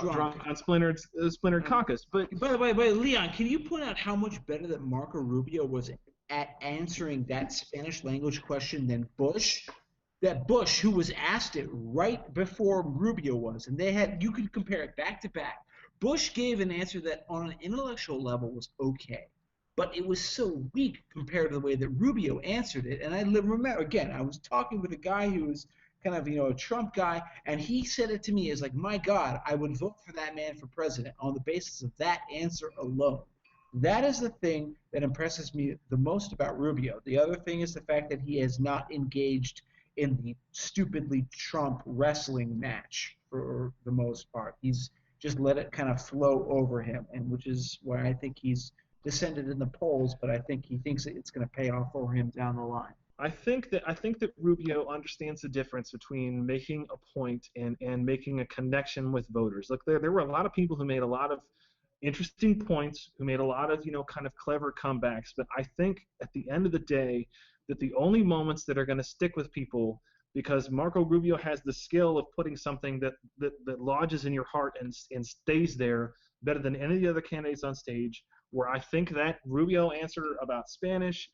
Speaker 1: drunk on splintered caucus. But
Speaker 6: by the way, Leon, can you point out how much better that Marco Rubio was at answering that Spanish language question than Bush? That Bush, who was asked it right before Rubio was, and you could compare it back to back. Bush gave an answer that on an intellectual level was okay, but it was so weak compared to the way that Rubio answered it. And I remember, again, I was talking with a guy who was kind of, a Trump guy, and he said it to me as like, my God, I would vote for that man for president on the basis of that answer alone. That is the thing that impresses me the most about Rubio. The other thing is the fact that he has not engaged in the stupidly Trump wrestling match for the most part. He's just let it kind of flow over him, and which is why I think he's descended in the polls, but I think he thinks it's going to pay off for him down the line.
Speaker 1: I think that Rubio understands the difference between making a point and making a connection with voters. Look, there were a lot of people who made a lot of interesting points, who made a lot of kind of clever comebacks, but I think at the end of the day that the only moments that are going to stick with people, because Marco Rubio has the skill of putting something that lodges in your heart and stays there better than any of the other candidates on stage, where I think that Rubio answer about Spanish,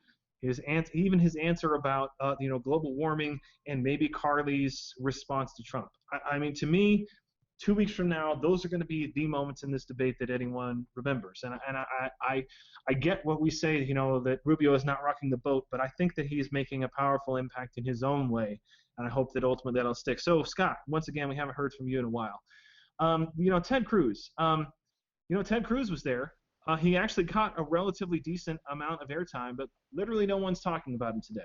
Speaker 1: even his answer about global warming, and maybe Carly's response to Trump. I mean, to me, 2 weeks from now, those are going to be the moments in this debate that anyone remembers. And I get what we say, that Rubio is not rocking the boat, but I think that he's making a powerful impact in his own way, and I hope that ultimately that'll stick. So, Scott, once again, we haven't heard from you in a while. Ted Cruz. Ted Cruz was there. He actually got a relatively decent amount of airtime, but literally no one's talking about him today.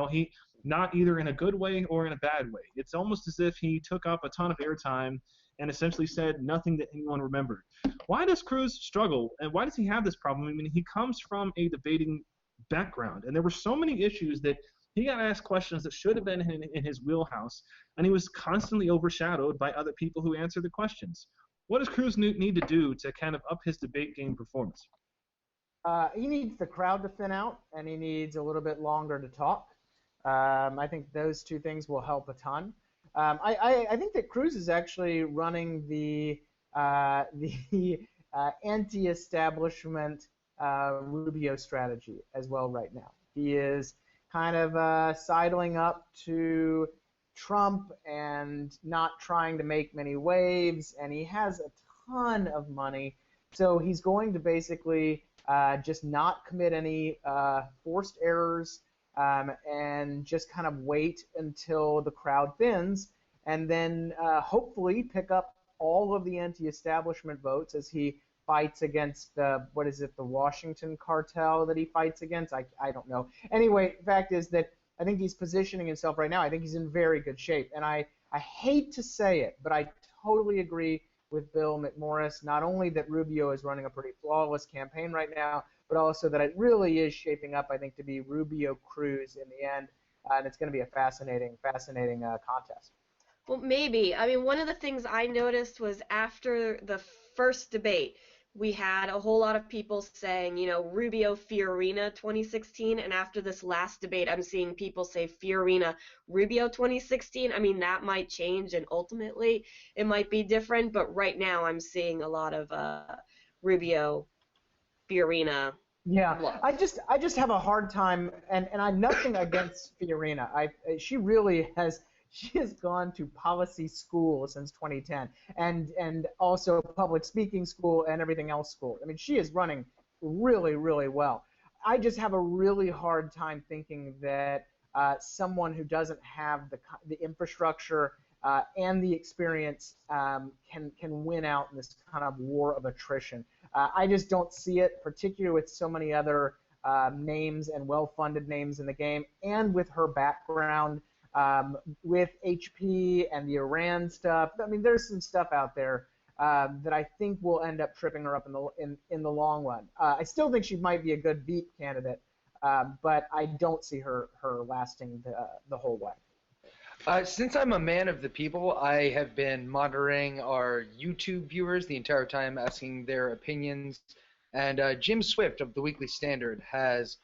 Speaker 1: He not either in a good way or in a bad way. It's almost as if he took up a ton of airtime and essentially said nothing that anyone remembered. Why does Cruz struggle, and why does he have this problem? I mean, he comes from a debating background, and there were so many issues that he got asked questions that should have been in his wheelhouse, and he was constantly overshadowed by other people who answered the questions. What does Cruz need to do to kind of up his debate game performance?
Speaker 5: He needs the crowd to thin out, and he needs a little bit longer to talk. I think those two things will help a ton. I think that Cruz is actually running the anti-establishment Rubio strategy as well right now. He is kind of sidling up to Trump and not trying to make many waves, and he has a ton of money, so he's going to basically just not commit any forced errors and just kind of wait until the crowd thins, and then hopefully pick up all of the anti-establishment votes as he fights against the Washington cartel that he fights against. I don't know. Anyway, the fact is that I think he's positioning himself right now. I think he's in very good shape. And I hate to say it, but I totally agree with Bill McMorris, not only that Rubio is running a pretty flawless campaign right now, but also that it really is shaping up, I think, to be Rubio-Cruz in the end. And it's going to be a fascinating contest.
Speaker 2: Well, maybe. I mean, one of the things I noticed was after the first debate, we had a whole lot of people saying, Rubio Fiorina 2016, and after this last debate, I'm seeing people say Fiorina Rubio 2016. I mean, that might change, and ultimately it might be different, but right now I'm seeing a lot of Rubio Fiorina.
Speaker 5: Yeah,
Speaker 2: love.
Speaker 5: I just have a hard time, and I'm nothing against Fiorina. She really has. She has gone to policy school since 2010, and also public speaking school and everything else school. I mean, she is running really, really well. I just have a really hard time thinking that someone who doesn't have the infrastructure and the experience can win out in this kind of war of attrition. I just don't see it, particularly with so many other names and well-funded names in the game, and with her background with HP and the Iran stuff. I mean, there's some stuff out there that I think will end up tripping her up in the long run. I still think she might be a good beat candidate, but I don't see her lasting the whole way.
Speaker 4: Since I'm a man of the people, I have been monitoring our YouTube viewers the entire time, asking their opinions. And Jim Swift of the Weekly Standard has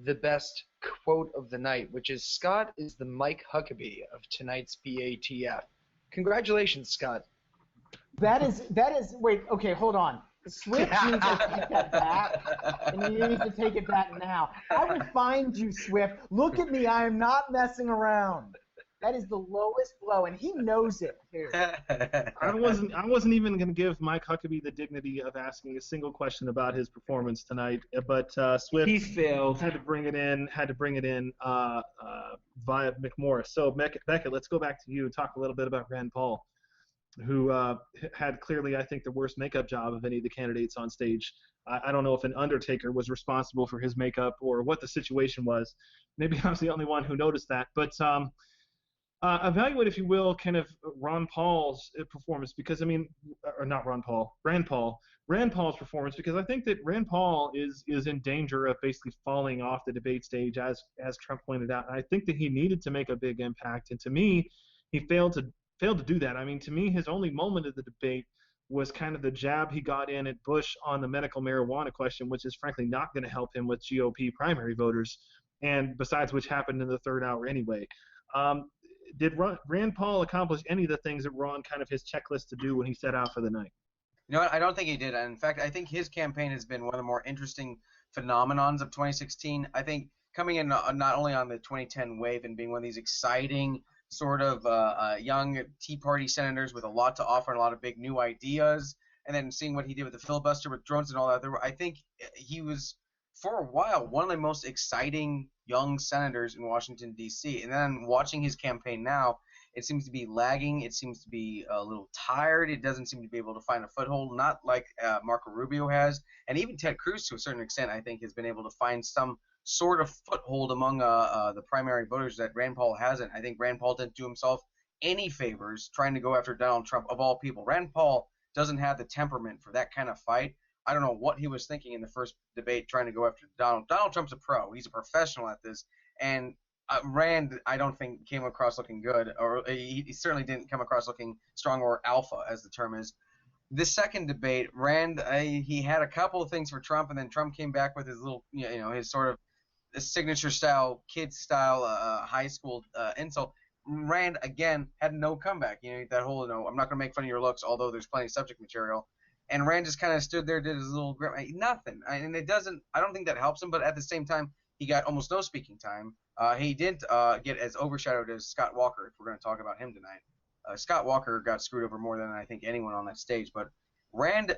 Speaker 4: the best quote of the night, which is, "Scott is the Mike Huckabee of tonight's BATF." Congratulations, Scott.
Speaker 5: That is. Wait. Okay. Hold on. Swift needs to take that back, and he needs to take it back now. I will find you, Swift. Look at me. I am not messing around. That is the lowest blow, and he knows it too.
Speaker 1: I wasn't even going to give Mike Huckabee the dignity of asking a single question about his performance tonight, but Swift
Speaker 6: He failed.
Speaker 1: had to bring it in via McMorris. So Becket, let's go back to you and talk a little bit about Rand Paul, who had clearly, I think, the worst makeup job of any of the candidates on stage. I don't know if an undertaker was responsible for his makeup or what the situation was. Maybe I was the only one who noticed that, but. Evaluate, if you will, kind of Ron Paul's performance, because, I mean, or not Ron Paul, Rand Paul's performance, because I think that Rand Paul is in danger of basically falling off the debate stage, as Trump pointed out. And I think that he needed to make a big impact, and to me, he failed to do that. I mean, to me, his only moment of the debate was kind of the jab he got in at Bush on the medical marijuana question, which is frankly not going to help him with GOP primary voters, and besides which happened in the third hour anyway. Did Rand Paul accomplish any of the things that were on kind of his checklist to do when he set out for the night?
Speaker 3: You know what? I don't think he did. And in fact, I think his campaign has been one of the more interesting phenomenons of 2016. I think coming in not only on the 2010 wave and being one of these exciting sort of young Tea Party senators with a lot to offer and a lot of big new ideas, and then seeing what he did with the filibuster with drones and all that, I think he was, for a while, one of the most exciting young senators in Washington, D.C. And then watching his campaign now, it seems to be lagging. It seems to be a little tired. It doesn't seem to be able to find a foothold, not like Marco Rubio has. And even Ted Cruz, to a certain extent, I think, has been able to find some sort of foothold among the primary voters that Rand Paul hasn't. I think Rand Paul didn't do himself any favors trying to go after Donald Trump, of all people. Rand Paul doesn't have the temperament for that kind of fight. I don't know what he was thinking in the first debate trying to go after Donald. Donald Trump's a pro. He's a professional at this. And Rand, I don't think, came across looking good, or he certainly didn't come across looking strong or alpha, as the term is. This second debate, Rand, he had a couple of things for Trump, and then Trump came back with his little, his sort of signature style, kid style, high school insult. Rand, again, had no comeback. That whole, I'm not going to make fun of your looks, although there's plenty of subject material. And Rand just kind of stood there, did his little nothing. And it doesn't. I don't think that helps him. But at the same time, he got almost no speaking time. He didn't get as overshadowed as Scott Walker, if we're going to talk about him tonight. Scott Walker got screwed over more than I think anyone on that stage. But Rand,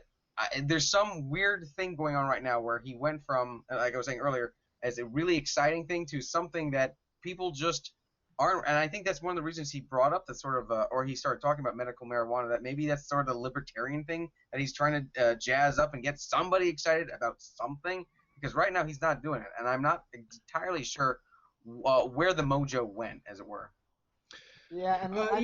Speaker 3: there's some weird thing going on right now where he went from, like I was saying earlier, as a really exciting thing to something that people just aren't. And I think that's one of the reasons he brought up the sort of, or he started talking about medical marijuana, that maybe that's sort of the libertarian thing that he's trying to jazz up and get somebody excited about something. Because right now he's not doing it. And I'm not entirely sure where the mojo went, as it were.
Speaker 5: Yeah, and let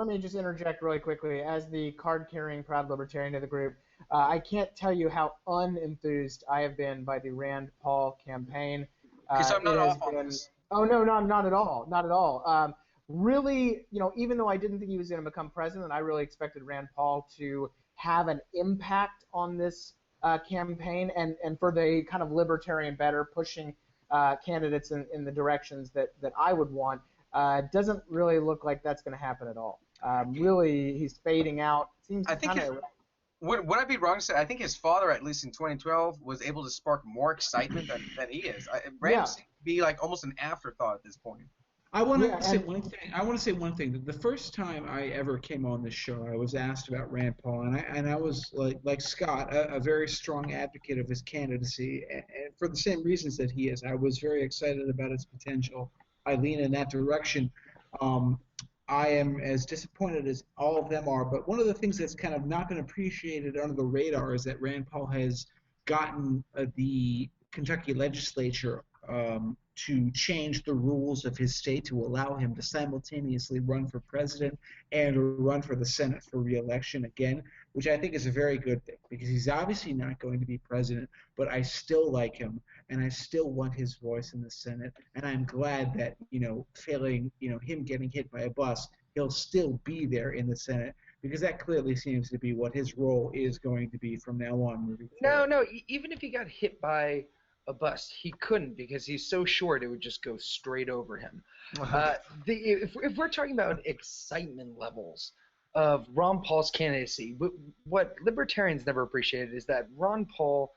Speaker 5: me just interject really quickly. As the card-carrying proud libertarian of the group, I can't tell you how unenthused I have been by the Rand Paul campaign.
Speaker 3: Because I'm not off on this.
Speaker 5: Oh, no, not at all. Not at all. Really, even though I didn't think he was going to become president, I really expected Rand Paul to have an impact on this campaign and for the kind of libertarian better, pushing candidates in the directions that I would want. Doesn't really look like that's going to happen at all. Really, he's fading out. Seems kind of.
Speaker 3: Would I be wrong to say, I think his father, at least in 2012, was able to spark more excitement than he is. Rand seems to be like almost an afterthought at this point.
Speaker 6: I want
Speaker 5: Yeah,
Speaker 6: to say one thing. I want to say one thing. The first time I ever came on this show, I was asked about Rand Paul, and I was like Scott, a very strong advocate of his candidacy, and for the same reasons that he is. I was very excited about its potential. I lean in that direction. Um, I am as disappointed as all of them are, but one of the things that's kind of not been appreciated under the radar is that Rand Paul has gotten the Kentucky legislature to change the rules of his state to allow him to simultaneously run for president and run for the Senate for re-election again, which I think is a very good thing because he's obviously not going to be president, but I still like him and I still want his voice in the Senate, and I'm glad that, failing, him getting hit by a bus, he'll still be there in the Senate because that clearly seems to be what his role is going to be from now on moving forward.
Speaker 4: No, even if he got hit by a bus, he couldn't because he's so short it would just go straight over him. If we're talking about excitement levels of Ron Paul's candidacy, what libertarians never appreciated is that Ron Paul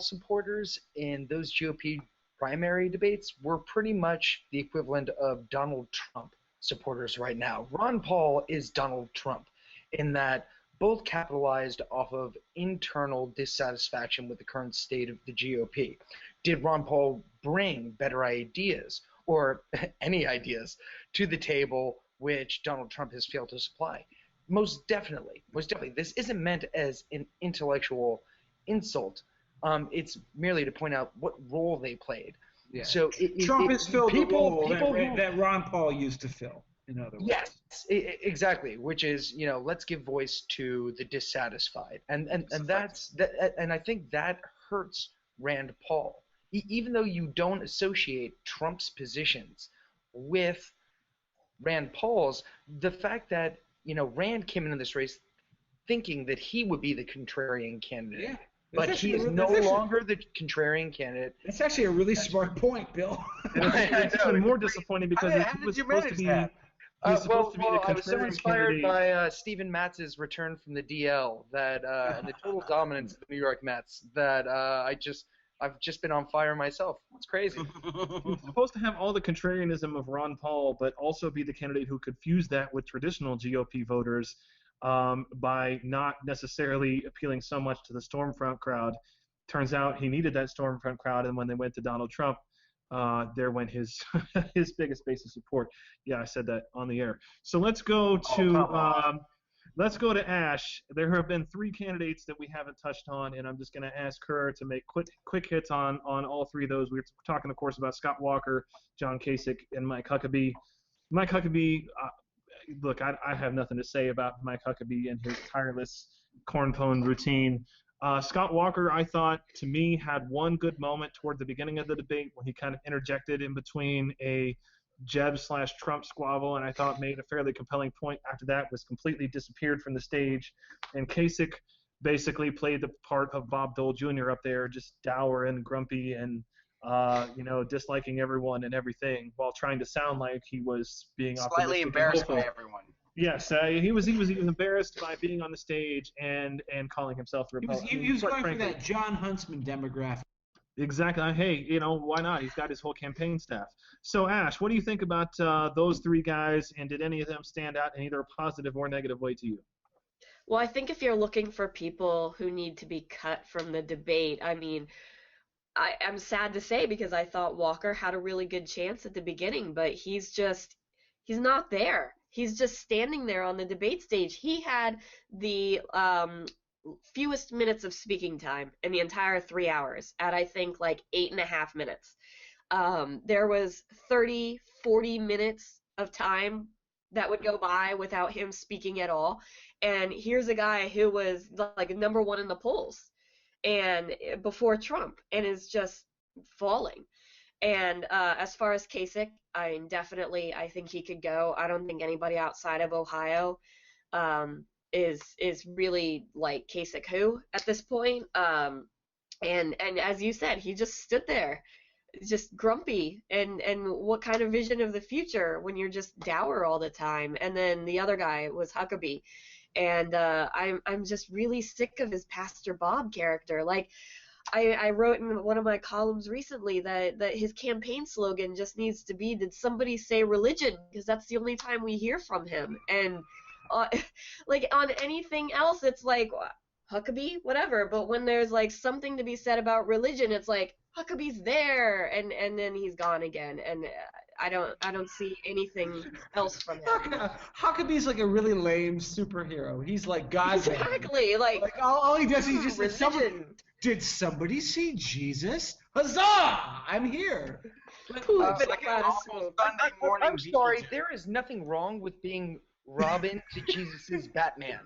Speaker 4: supporters in those GOP primary debates were pretty much the equivalent of Donald Trump supporters right now. Ron Paul is Donald Trump in that both capitalized off of internal dissatisfaction with the current state of the GOP. Did Ron Paul bring better ideas or any ideas to the table which Donald Trump has failed to supply? Most definitely. This isn't meant as an intellectual insult. It's merely to point out what role they played.
Speaker 6: Yeah.
Speaker 4: So
Speaker 6: Trump has filled the role
Speaker 4: who,
Speaker 6: that Ron Paul used to fill. In other words.
Speaker 4: Yes, exactly. Which is, let's give voice to the dissatisfied, and that's that. And I think that hurts Rand Paul, even though you don't associate Trump's positions with Rand Paul's. The fact that Rand came into this race thinking that he would be the contrarian candidate.
Speaker 6: Yeah.
Speaker 4: But he is no longer the contrarian candidate.
Speaker 6: That's actually a really smart point, Bill.
Speaker 1: It's even more disappointing because he was supposed to be. He was supposed to be the contrarian
Speaker 4: I was so inspired
Speaker 1: candidate.
Speaker 4: by Steven Matz's return from the DL and the total dominance of the New York Mets that I've just been on fire myself. It's crazy.
Speaker 1: He was supposed to have all the contrarianism of Ron Paul, but also be the candidate who could fuse that with traditional GOP voters by not necessarily appealing so much to the Stormfront crowd. Turns out he needed that Stormfront crowd, and when they went to Donald Trump, there went his his biggest base of support. Yeah, I said that on the air. So let's go to Ashe. There have been 3 candidates that we haven't touched on, and I'm just going to ask her to make quick hits on all 3 of those. We're talking, of course, about Scott Walker, John Kasich, and Mike Huckabee. Mike Huckabee, look, I have nothing to say about Mike Huckabee and his tireless corn-pone routine. Scott Walker, I thought, to me, had one good moment toward the beginning of the debate when he kind of interjected in between a Jeb/Trump squabble, and I thought made a fairly compelling point. After that, was completely disappeared from the stage. And Kasich basically played the part of Bob Dole Jr. up there, just dour and grumpy and disliking everyone and everything, while trying to sound like he was being
Speaker 3: slightly embarrassed by everyone.
Speaker 1: Yes, he was embarrassed by being on the stage and calling himself the Republican.
Speaker 6: He was going for that John Huntsman demographic.
Speaker 1: Exactly. Hey, why not? He's got his whole campaign staff. So, Ashe, what do you think about those 3 guys, and did any of them stand out in either a positive or negative way to you?
Speaker 2: Well, I think if you're looking for people who need to be cut from the debate, I mean, I'm sad to say because I thought Walker had a really good chance at the beginning, but he's not there. He's just standing there on the debate stage. He had the fewest minutes of speaking time in the entire 3 hours at, I think, like 8.5 minutes. There was 30, 40 minutes of time that would go by without him speaking at all. And here's a guy who was like number 1 in the polls and before Trump and is just falling. And as far as Kasich, I think he could go. I don't think anybody outside of Ohio is really like Kasich who at this point. And as you said, he just stood there, just grumpy. And what kind of vision of the future when you're just dour all the time? And then the other guy was Huckabee. And I'm just really sick of his Pastor Bob character. Like, I wrote in one of my columns recently that his campaign slogan just needs to be, "Did somebody say religion?" Because that's the only time we hear from him. And like on anything else, it's like Huckabee, whatever. But when there's like something to be said about religion, it's like Huckabee's there, and then he's gone again. And I don't see anything else from him.
Speaker 6: Huckabee's like a really lame superhero. He's like God.
Speaker 2: Exactly. Like
Speaker 6: all he does, he just
Speaker 2: religion.
Speaker 6: Did somebody see Jesus? Huzzah! I'm here.
Speaker 3: It's like an awful Sunday morning.
Speaker 4: I'm sorry, there is nothing wrong with being Robin to Jesus's Batman.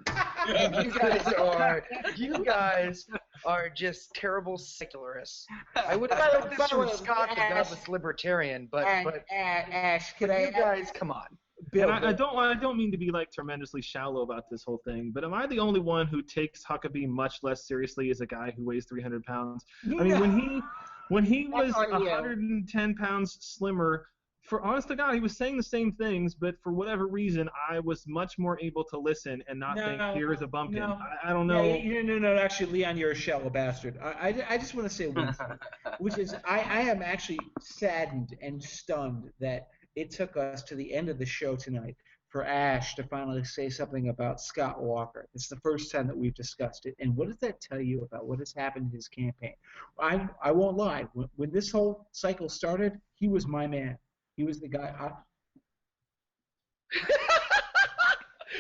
Speaker 4: You guys are just terrible secularists. I would have thought this from Scott, the godless libertarian, but
Speaker 7: Ash, could
Speaker 4: you guys, come on.
Speaker 1: And I don't mean to be like tremendously shallow about this whole thing, but am I the only one who takes Huckabee much less seriously as a guy who weighs 300 pounds? I mean, when he was 110 pounds slimmer, for honest to God, he was saying the same things, but for whatever reason, I was much more able to listen and not think, here is a bumpkin. I don't know.
Speaker 6: No, actually, Leon, you're a shallow bastard. I just want to say one thing, which is I am actually saddened and stunned that it took us to the end of the show tonight for Ashe to finally say something about Scott Walker. It's the first time that we've discussed it. And what does that tell you about what has happened in his campaign? I won't lie. When this whole cycle started, he was my man. He was the guy.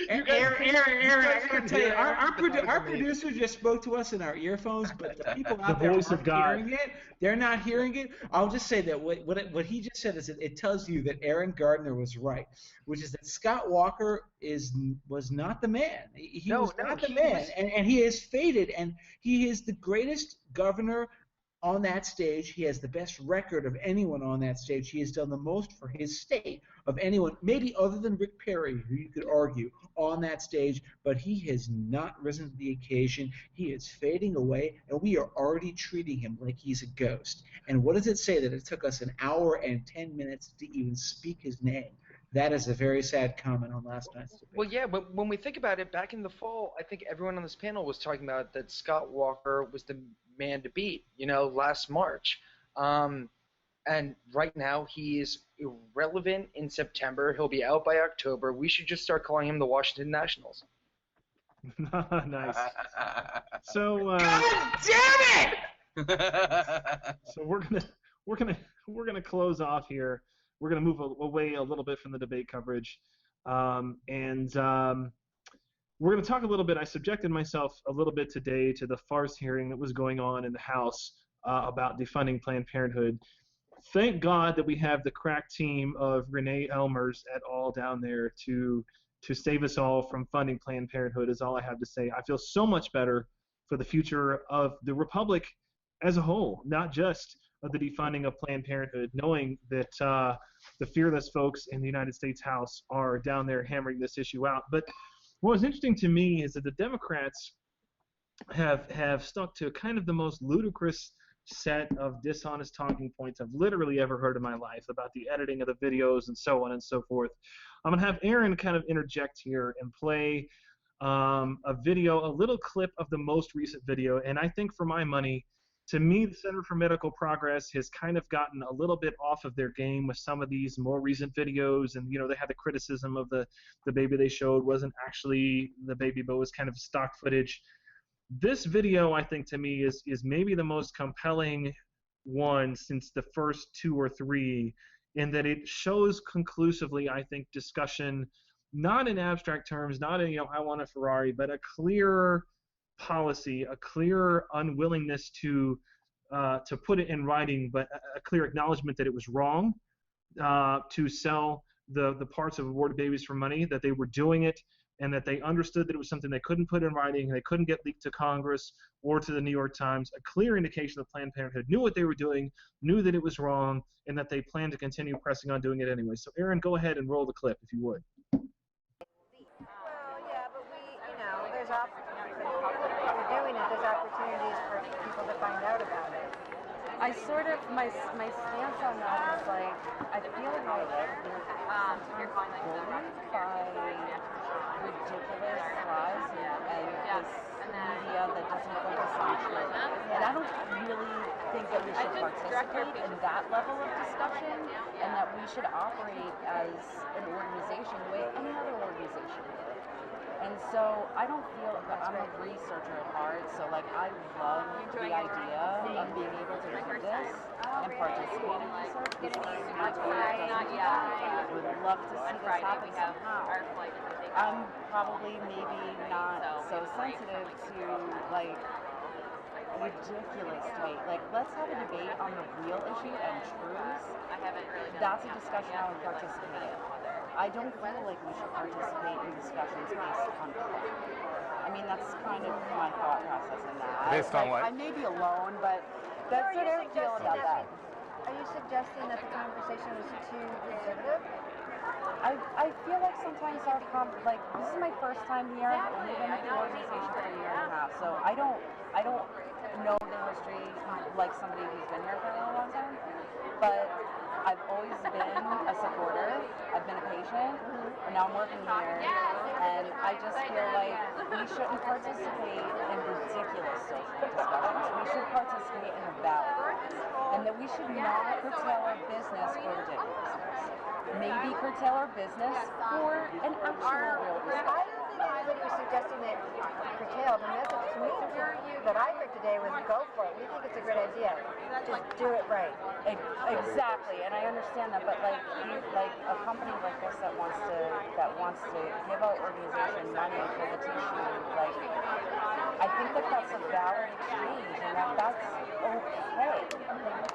Speaker 6: Aaron, I gotta tell you, our producer just spoke to us in our earphones, but the people out there aren't hearing it. They're not hearing it. I'll just say that what he just said is that it tells you that Aaron Gardner was right, which is that Scott Walker was not the man. He was not the man, and he has faded, and he is the greatest governor on that stage. He has the best record of anyone on that stage. He has done the most for his state of anyone, maybe other than Rick Perry, who you could argue, on that stage, but he has not risen to the occasion. He is fading away, and we are already treating him like he's a ghost. And what does it say that it took us an hour and 10 minutes to even speak his name? That is a very sad comment on last night's debate.
Speaker 4: Well, yeah, but when we think about it, back in the fall, I think everyone on this panel was talking about that Scott Walker was the man to beat, last March. And right now, he is irrelevant in September. He'll be out by October. We should just start calling him the Washington Nationals.
Speaker 1: Nice. So,
Speaker 6: God damn it!
Speaker 1: So we're gonna close off here. We're gonna move away a little bit from the debate coverage, and we're gonna talk a little bit. I subjected myself a little bit today to the farce hearing that was going on in the House about defunding Planned Parenthood. Thank God that we have the crack team of Renee Elmers et al. Down there to save us all from funding Planned Parenthood is all I have to say. I feel so much better for the future of the Republic as a whole, not just of the defunding of Planned Parenthood, knowing that the fearless folks in the United States House are down there hammering this issue out. But what was interesting to me is that the Democrats have stuck to kind of the most ludicrous set of dishonest talking points I've literally ever heard in my life about the editing of the videos and so on and so forth. I'm going to have Aaron kind of interject here and play a video, a little clip of the most recent video. And I think for my money, to me, the Center for Medical Progress has kind of gotten a little bit off of their game with some of these more recent videos. And, they had the criticism of the baby they showed wasn't actually the baby, but was kind of stock footage. This video, I think, to me, is maybe the most compelling one since the first two or three, in that it shows conclusively, I think, discussion, not in abstract terms, not in, I want a Ferrari, but a clear policy, a clear unwillingness to put it in writing, but a clear acknowledgement that it was wrong to sell the parts of aborted babies for money, that they were doing it, and that they understood that it was something they couldn't put in writing, they couldn't get leaked to Congress or to the New York Times. A clear indication that Planned Parenthood knew what they were doing, knew that it was wrong, and that they planned to continue pressing on doing it anyway. So, Aaron, go ahead and roll the clip, if you would.
Speaker 8: Well, yeah, but there's we're doing it. There's opportunities for people to find out about it. I sort of, my stance on that is like, I feel like you're bullied by ridiculous lies and this media that doesn't focus on truth. And I don't really
Speaker 9: participate in that level of discussion, and that we should operate as an organization the way any other organization would. And so I don't feel that I'm a researcher at heart, so like I love the idea of being able to do this and participate in research because my career doesn't do that. I would love to see this happen somehow. I'm probably maybe not so sensitive to like ridiculous debate. Like, let's have a debate on the real issue and truths. That's a discussion I would participate in. I don't feel like we should participate in discussions based on color. I mean, that's kind of my thought process in that.
Speaker 10: Based on what?
Speaker 9: I may be alone, but that's what I feel about that.
Speaker 8: Are you suggesting that the conversation was too conservative?
Speaker 9: I feel like sometimes like this is my first time here. I've only been with the organization for a year and a half, so I don't know the history like somebody who's been here for a really long time. But I've always been a supporter. I've been a patient, and now I'm working here, and I just feel like we shouldn't participate in ridiculous social discussions. We should participate in the valid ones, and that we should not curtail our business for ridiculousness. Maybe curtail our business for an actual real discussion.
Speaker 8: I don't think anybody was suggesting that curtail. The message to me that I heard today was go for it. We think it's a great idea. Just do it right.
Speaker 9: Exactly, and I understand that, but like a company like this that wants to give our organization money for the tissue, like I think that's a valid exchange, and that's okay,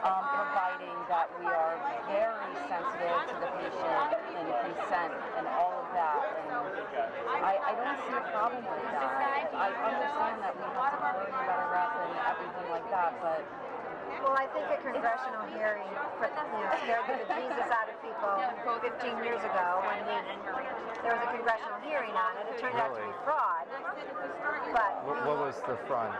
Speaker 9: providing that we are very sensitive to the patient and consent and all of that. And I don't see a problem with that. I understand that we have to worry about a rep and everything like that, but.
Speaker 8: Well, I think a congressional hearing scared the bejesus out of people 15 years ago when there was a congressional hearing on it. It turned out to be fraud. But
Speaker 10: what was the fraud?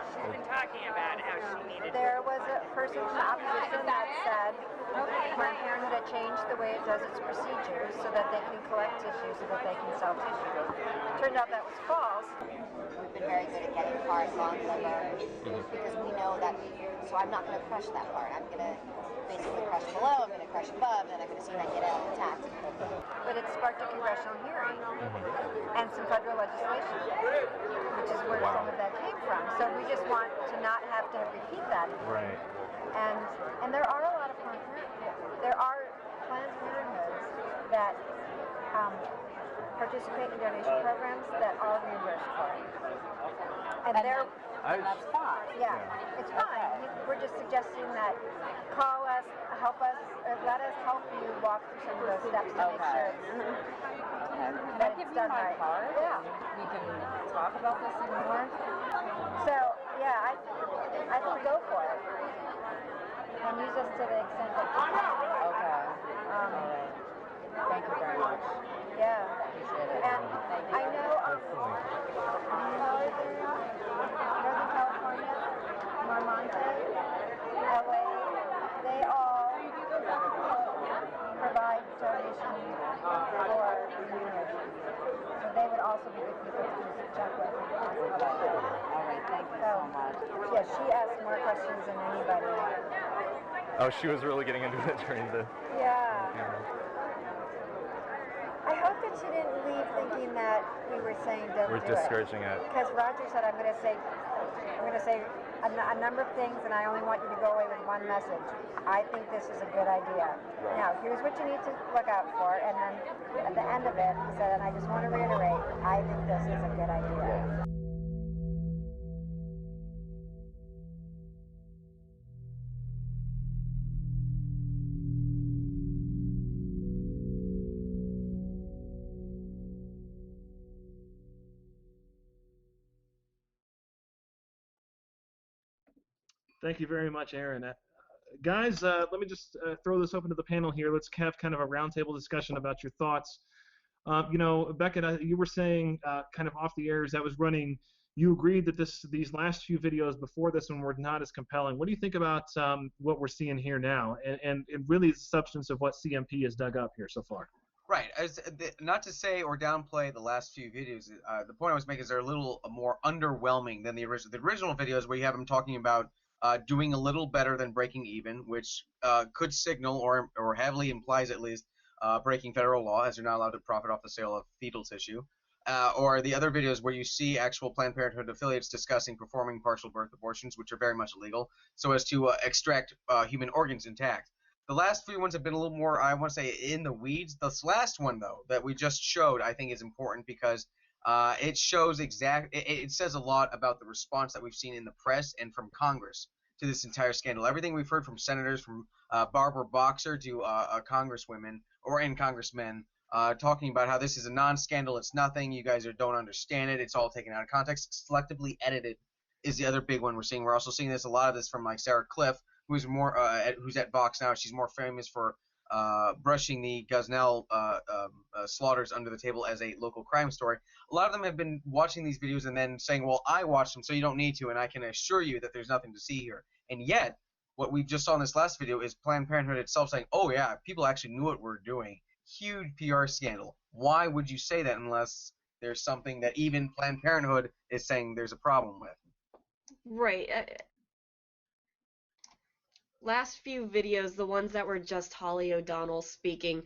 Speaker 8: There was a person from the opposition that said Planned Parenthood had changed the way it does its procedures so that they can collect tissue so that they can sell tissue. Turned out that was false.
Speaker 11: We've been very good at getting parts on liver because we know that. So I'm not going to crush that part. I'm going to basically crush below, I'm going to crush above, and I'm going to see if I can get it out intact.
Speaker 8: But it sparked a congressional hearing and some federal legislation, which is where some of that came from. So we just want to not have to repeat that.
Speaker 10: Right.
Speaker 8: And there are a lot of Planned Parenthoods that participate in donation programs that are reimbursed for. And
Speaker 9: that's fine.
Speaker 8: Yeah, it's fine. We're just suggesting that call us, help us, or let us help you walk through some of those steps to make sure that it's done right. Yeah.
Speaker 9: We can talk about this some more.
Speaker 8: So, yeah, I think go for it. And use us to the extent that you can.
Speaker 9: Okay. All right. Thank you very much.
Speaker 8: Yeah.
Speaker 9: Appreciate it.
Speaker 8: And I know Northern California, Marmonte, LA, they all provide donation for remuneration. So they would also be good people to check with.
Speaker 9: All right, thank you so much.
Speaker 8: Yeah, she asked more questions than anybody.
Speaker 10: Oh, she was really getting into it during the.
Speaker 8: Yeah. I hope that she didn't leave thinking that we were saying don't
Speaker 10: We're
Speaker 8: do
Speaker 10: discouraging it.
Speaker 8: Because Roger said I'm going to say a number of things, and I only want you to go away with one message. I think this is a good idea. Right. Now, here's what you need to look out for, and then at the end of it, he said, and I just want to reiterate, I think this is a good idea.
Speaker 1: Thank you very much, Aaron. Guys, let me just throw this open to the panel here. Let's have kind of a roundtable discussion about your thoughts. Becket, you were saying kind of off the air as I was running, you agreed that these last few videos before this one were not as compelling. What do you think about what we're seeing here now and really the substance of what CMP has dug up here so far?
Speaker 3: Right. Not to say or downplay the last few videos. The point I was making is they're a little more underwhelming than the original. The original videos where you have them talking about doing a little better than breaking even, which could signal or heavily implies at least breaking federal law, as you're not allowed to profit off the sale of fetal tissue. Or the other videos where you see actual Planned Parenthood affiliates discussing performing partial birth abortions, which are very much illegal, so as to extract human organs intact. The last few ones have been a little more, I want to say, in the weeds. This last one, though, that we just showed, I think is important because it shows it says a lot about the response that we've seen in the press and from Congress to this entire scandal. Everything we've heard from senators, from Barbara Boxer to congresswomen and congressmen, talking about how this is a non-scandal, it's nothing, you guys don't understand it, it's all taken out of context, selectively edited is the other big one we're seeing. We're also seeing a lot of this from like Sarah Cliff, who's at Vox now. She's more famous for brushing the Gosnell slaughters under the table as a local crime story. A lot of them have been watching these videos and then saying, well, I watched them, so you don't need to, and I can assure you that there's nothing to see here. And yet, what we just saw in this last video is Planned Parenthood itself saying, oh yeah, people actually knew what we're doing. Huge PR scandal. Why would you say that unless there's something that even Planned Parenthood is saying there's a problem with?
Speaker 2: Right. Last few videos, the ones that were just Holly O'Donnell speaking,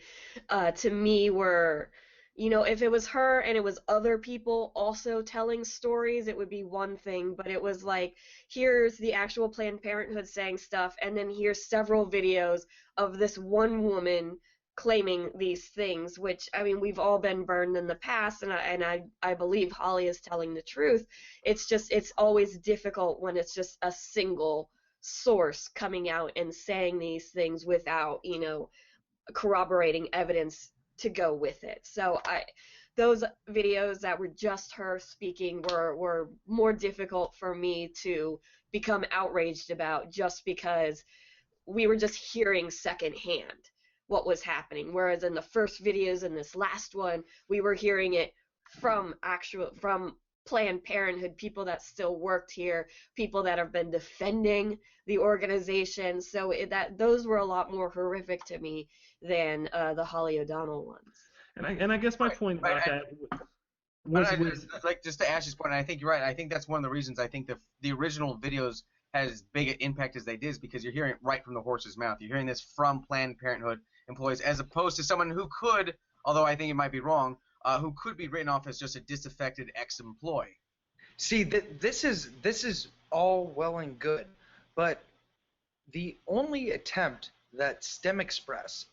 Speaker 2: to me were, if it was her and it was other people also telling stories, it would be one thing, but it was like, here's the actual Planned Parenthood saying stuff, and then here's several videos of this one woman claiming these things, which, I mean, we've all been burned in the past, and I believe Holly is telling the truth. It's always difficult when it's just a single source coming out and saying these things without, corroborating evidence to go with it. So those videos that were just her speaking were more difficult for me to become outraged about, just because we were just hearing secondhand what was happening, whereas in the first videos in this last one, we were hearing it from Planned Parenthood, people that still worked here, people that have been defending the organization. So those were a lot more horrific to me than the Holly O'Donnell ones.
Speaker 1: And I guess my point about that was
Speaker 3: just to Ashe's point, and I think you're right. I think that's one of the reasons I think the original videos had as big an impact as they did, is because you're hearing it right from the horse's mouth. You're hearing this from Planned Parenthood employees, as opposed to someone who could, although I think it might be wrong, who could be written off as just a disaffected ex-employee.
Speaker 4: See, this is all well and good, but the only attempt that STEM Express,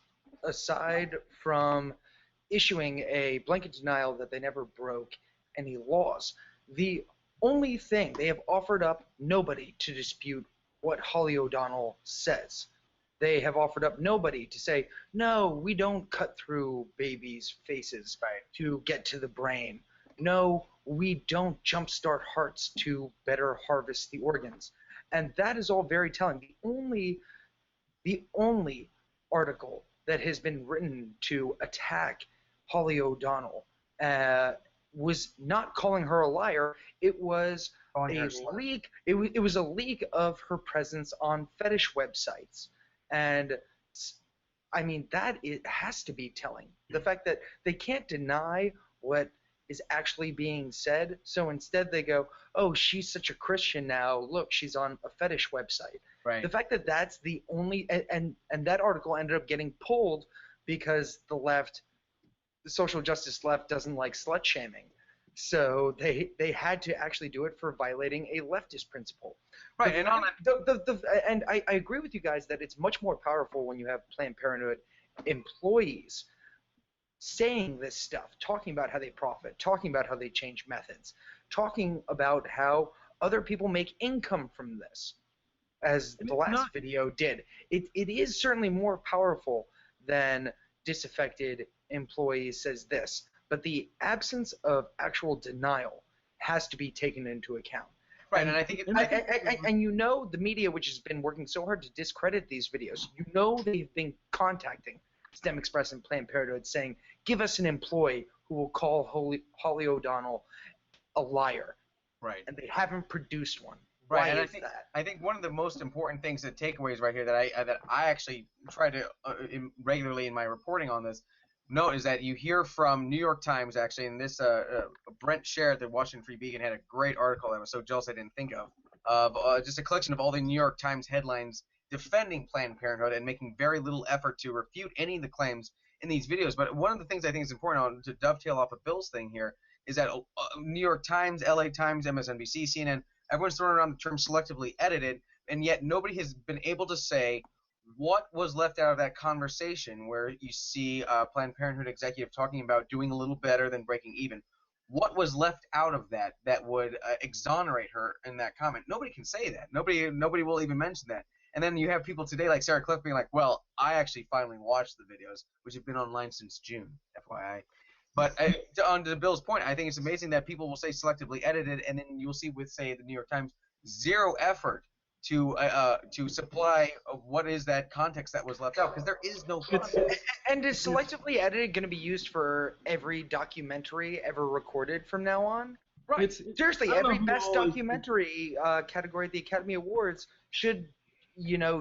Speaker 4: aside from issuing a blanket denial that they never broke any laws, the only thing they have offered up nobody to dispute what Holly O'Donnell says. They have offered up nobody to say, no, we don't cut through babies' faces to get to the brain. No, we don't jumpstart hearts to better harvest the organs. And that is all very telling. The only article that has been written to attack Holly O'Donnell was not calling her a liar. It was a leak. It was a leak of her presence on fetish websites. And I mean, it has to be telling. The fact that they can't deny what is actually being said, so instead they go, oh, she's such a Christian now, look, she's on a fetish website.
Speaker 3: Right.
Speaker 4: The fact that that's the only, and that article ended up getting pulled because the social justice left doesn't like slut shaming. So they had to actually do it for violating a leftist principle.
Speaker 3: Right,
Speaker 4: and I agree with you guys that it's much more powerful when you have Planned Parenthood employees saying this stuff, talking about how they profit, talking about how they change methods, talking about how other people make income from this, as the last video did. It is certainly more powerful than disaffected employees says this, but the absence of actual denial has to be taken into account.
Speaker 3: Right, and I think
Speaker 4: the media, which has been working so hard to discredit these videos, they've been contacting STEM Express and Planned Parenthood saying, give us an employee who will call Holly O'Donnell a liar.
Speaker 3: Right.
Speaker 4: And they haven't produced one.
Speaker 3: Right,
Speaker 4: Why
Speaker 3: and
Speaker 4: is that?
Speaker 3: I think one of the most important things, the takeaways right here that I actually try to regularly in my reporting on this note is that you hear from New York Times, actually, and this Brent Sher at the Washington Free Beacon had a great article that I was so jealous I didn't think of. of just a collection of all the New York Times headlines defending Planned Parenthood and making very little effort to refute any of the claims in these videos. But one of the things I think is important to dovetail off of Bill's thing here is that New York Times, LA Times, MSNBC, CNN, everyone's throwing around the term selectively edited, and yet nobody has been able to say what was left out of that conversation where you see Planned Parenthood executive talking about doing a little better than breaking even. What was left out of that would exonerate her in that comment? Nobody can say that. Nobody will even mention that. And then you have people today like Sarah Cliff being like, well, I actually finally watched the videos, which have been online since June, FYI. But on to Bill's point, I think it's amazing that people will say selectively edited, and then you'll see with, say, the New York Times, zero effort to supply what is that context that was left out, because there is no context.
Speaker 4: And is selectively edited going to be used for every documentary ever recorded from now on? Right. Seriously, every best documentary category at the Academy Awards should,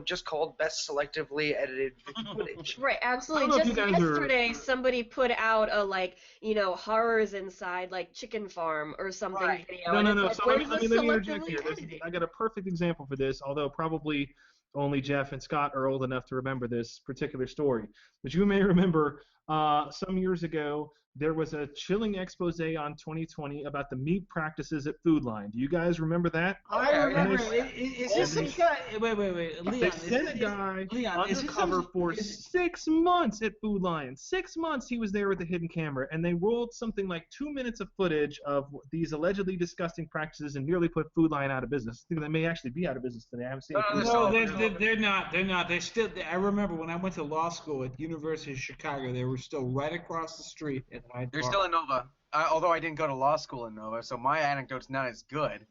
Speaker 4: just called best selectively edited footage.
Speaker 2: Right, absolutely. Just yesterday, somebody put out a horrors inside chicken farm or something video.
Speaker 1: No. So let me interject here. I got a perfect example for this, although probably only Jeff and Scott are old enough to remember this particular story. But you may remember some years ago, there was a chilling expose on 2020 about the meat practices at Food Line. Do you guys remember that?
Speaker 6: I remember. Is this some guy? Wait, Leon.
Speaker 1: They sent a guy undercover for 6 months at Food Line. 6 months he was there with a hidden camera, and they rolled something like 2 minutes of footage of these allegedly disgusting practices and nearly put Food Line out of business. I think they may actually be out of business today. I haven't seen it.
Speaker 6: No, they're not. They're not. They're still. I remember when I went to law school at the University of Chicago, they were still right across the street.
Speaker 3: They're still in Nova, although I didn't go to law school in Nova, so my anecdote's not as good.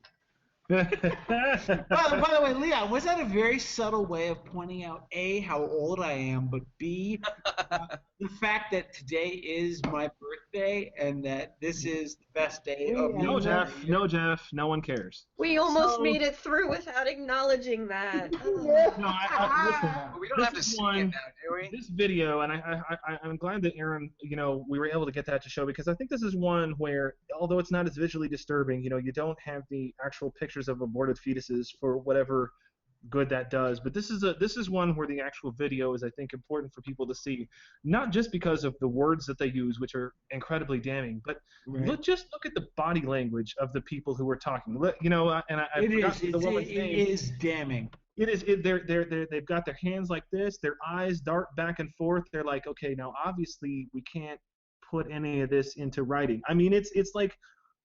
Speaker 6: By the way, Leon, was that a very subtle way of pointing out A, how old I am, but B, the fact that today is my birthday and that this is the best day of my life?
Speaker 1: No, Jeff, no one cares.
Speaker 2: We almost made it through without acknowledging that.
Speaker 1: Listen,
Speaker 3: we don't have to see it now, do we?
Speaker 1: This video, and I'm glad that Aaron, we were able to get that to show, because I think this is one where, although it's not as visually disturbing, you don't have the actual pictures of aborted fetuses for whatever good that does, but this is one where the actual video is, I think, important for people to see, not just because of the words that they use, which are incredibly damning, but just look at the body language of the people who are talking. And I forgot the woman's name.
Speaker 6: It is damning.
Speaker 1: It is. They've got their hands like this. Their eyes dart back and forth. They're like, okay, now obviously we can't put any of this into writing. I mean, it's like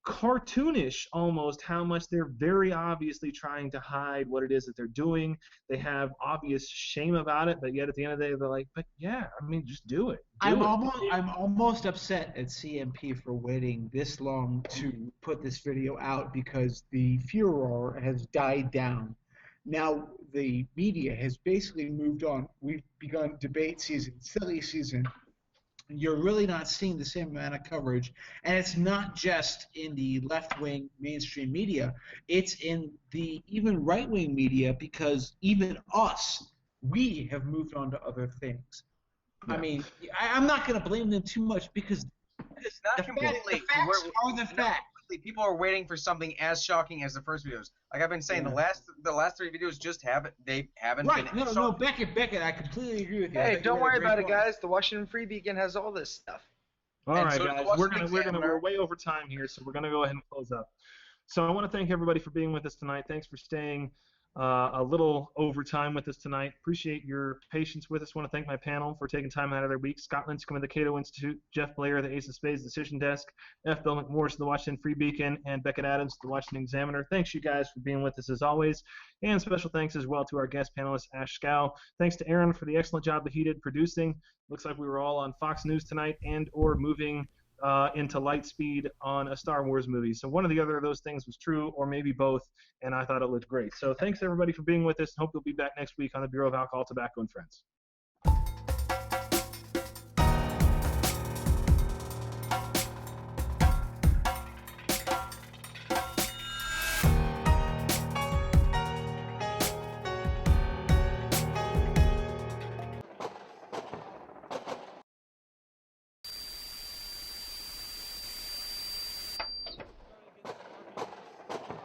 Speaker 1: cartoonish almost how much they're very obviously trying to hide what it is that they're doing. They have obvious shame about it, but yet at the end of the day they're like, but yeah, I mean, just do it.
Speaker 6: I'm almost upset at CMP for waiting this long to put this video out, because the furor has died down. Now the media has basically moved on. We've begun debate season, silly season. You're really not seeing the same amount of coverage, and it's not just in the left-wing mainstream media. It's in the even right-wing media, because even us, we have moved on to other things. Yeah. I mean, I'm not going to blame them too much, because
Speaker 3: it's not
Speaker 6: the facts are the facts.
Speaker 3: People are waiting for something as shocking as the first videos. Like I've been saying, the last 3 videos just haven't been.
Speaker 6: Right? No, Becket, I completely agree with you.
Speaker 4: Hey, don't worry about it, guys. The Washington Free Beacon has all this stuff.
Speaker 1: All right, guys, we're way over time here, so we're gonna go ahead and close up. So I want to thank everybody for being with us tonight. Thanks for staying a little overtime with us tonight. Appreciate your patience with us. Want to thank my panel for taking time out of their week. Scott Lincicome of the Cato Institute, Jeff Blehar, the Ace of Spades Decision Desk, F. Bill McMorris of the Washington Free Beacon, and Becket Adams of the Washington Examiner. Thanks, you guys, for being with us as always. And special thanks as well to our guest panelist, Ashe Schow. Thanks to Aaron for the excellent job that he did producing. Looks like we were all on Fox News tonight or moving into light speed on a Star Wars movie. So one or the other of those things was true, or maybe both, and I thought it looked great. So thanks everybody for being with us. Hope you'll be back next week on the Bureau of Alcohol, Tobacco, and Friends.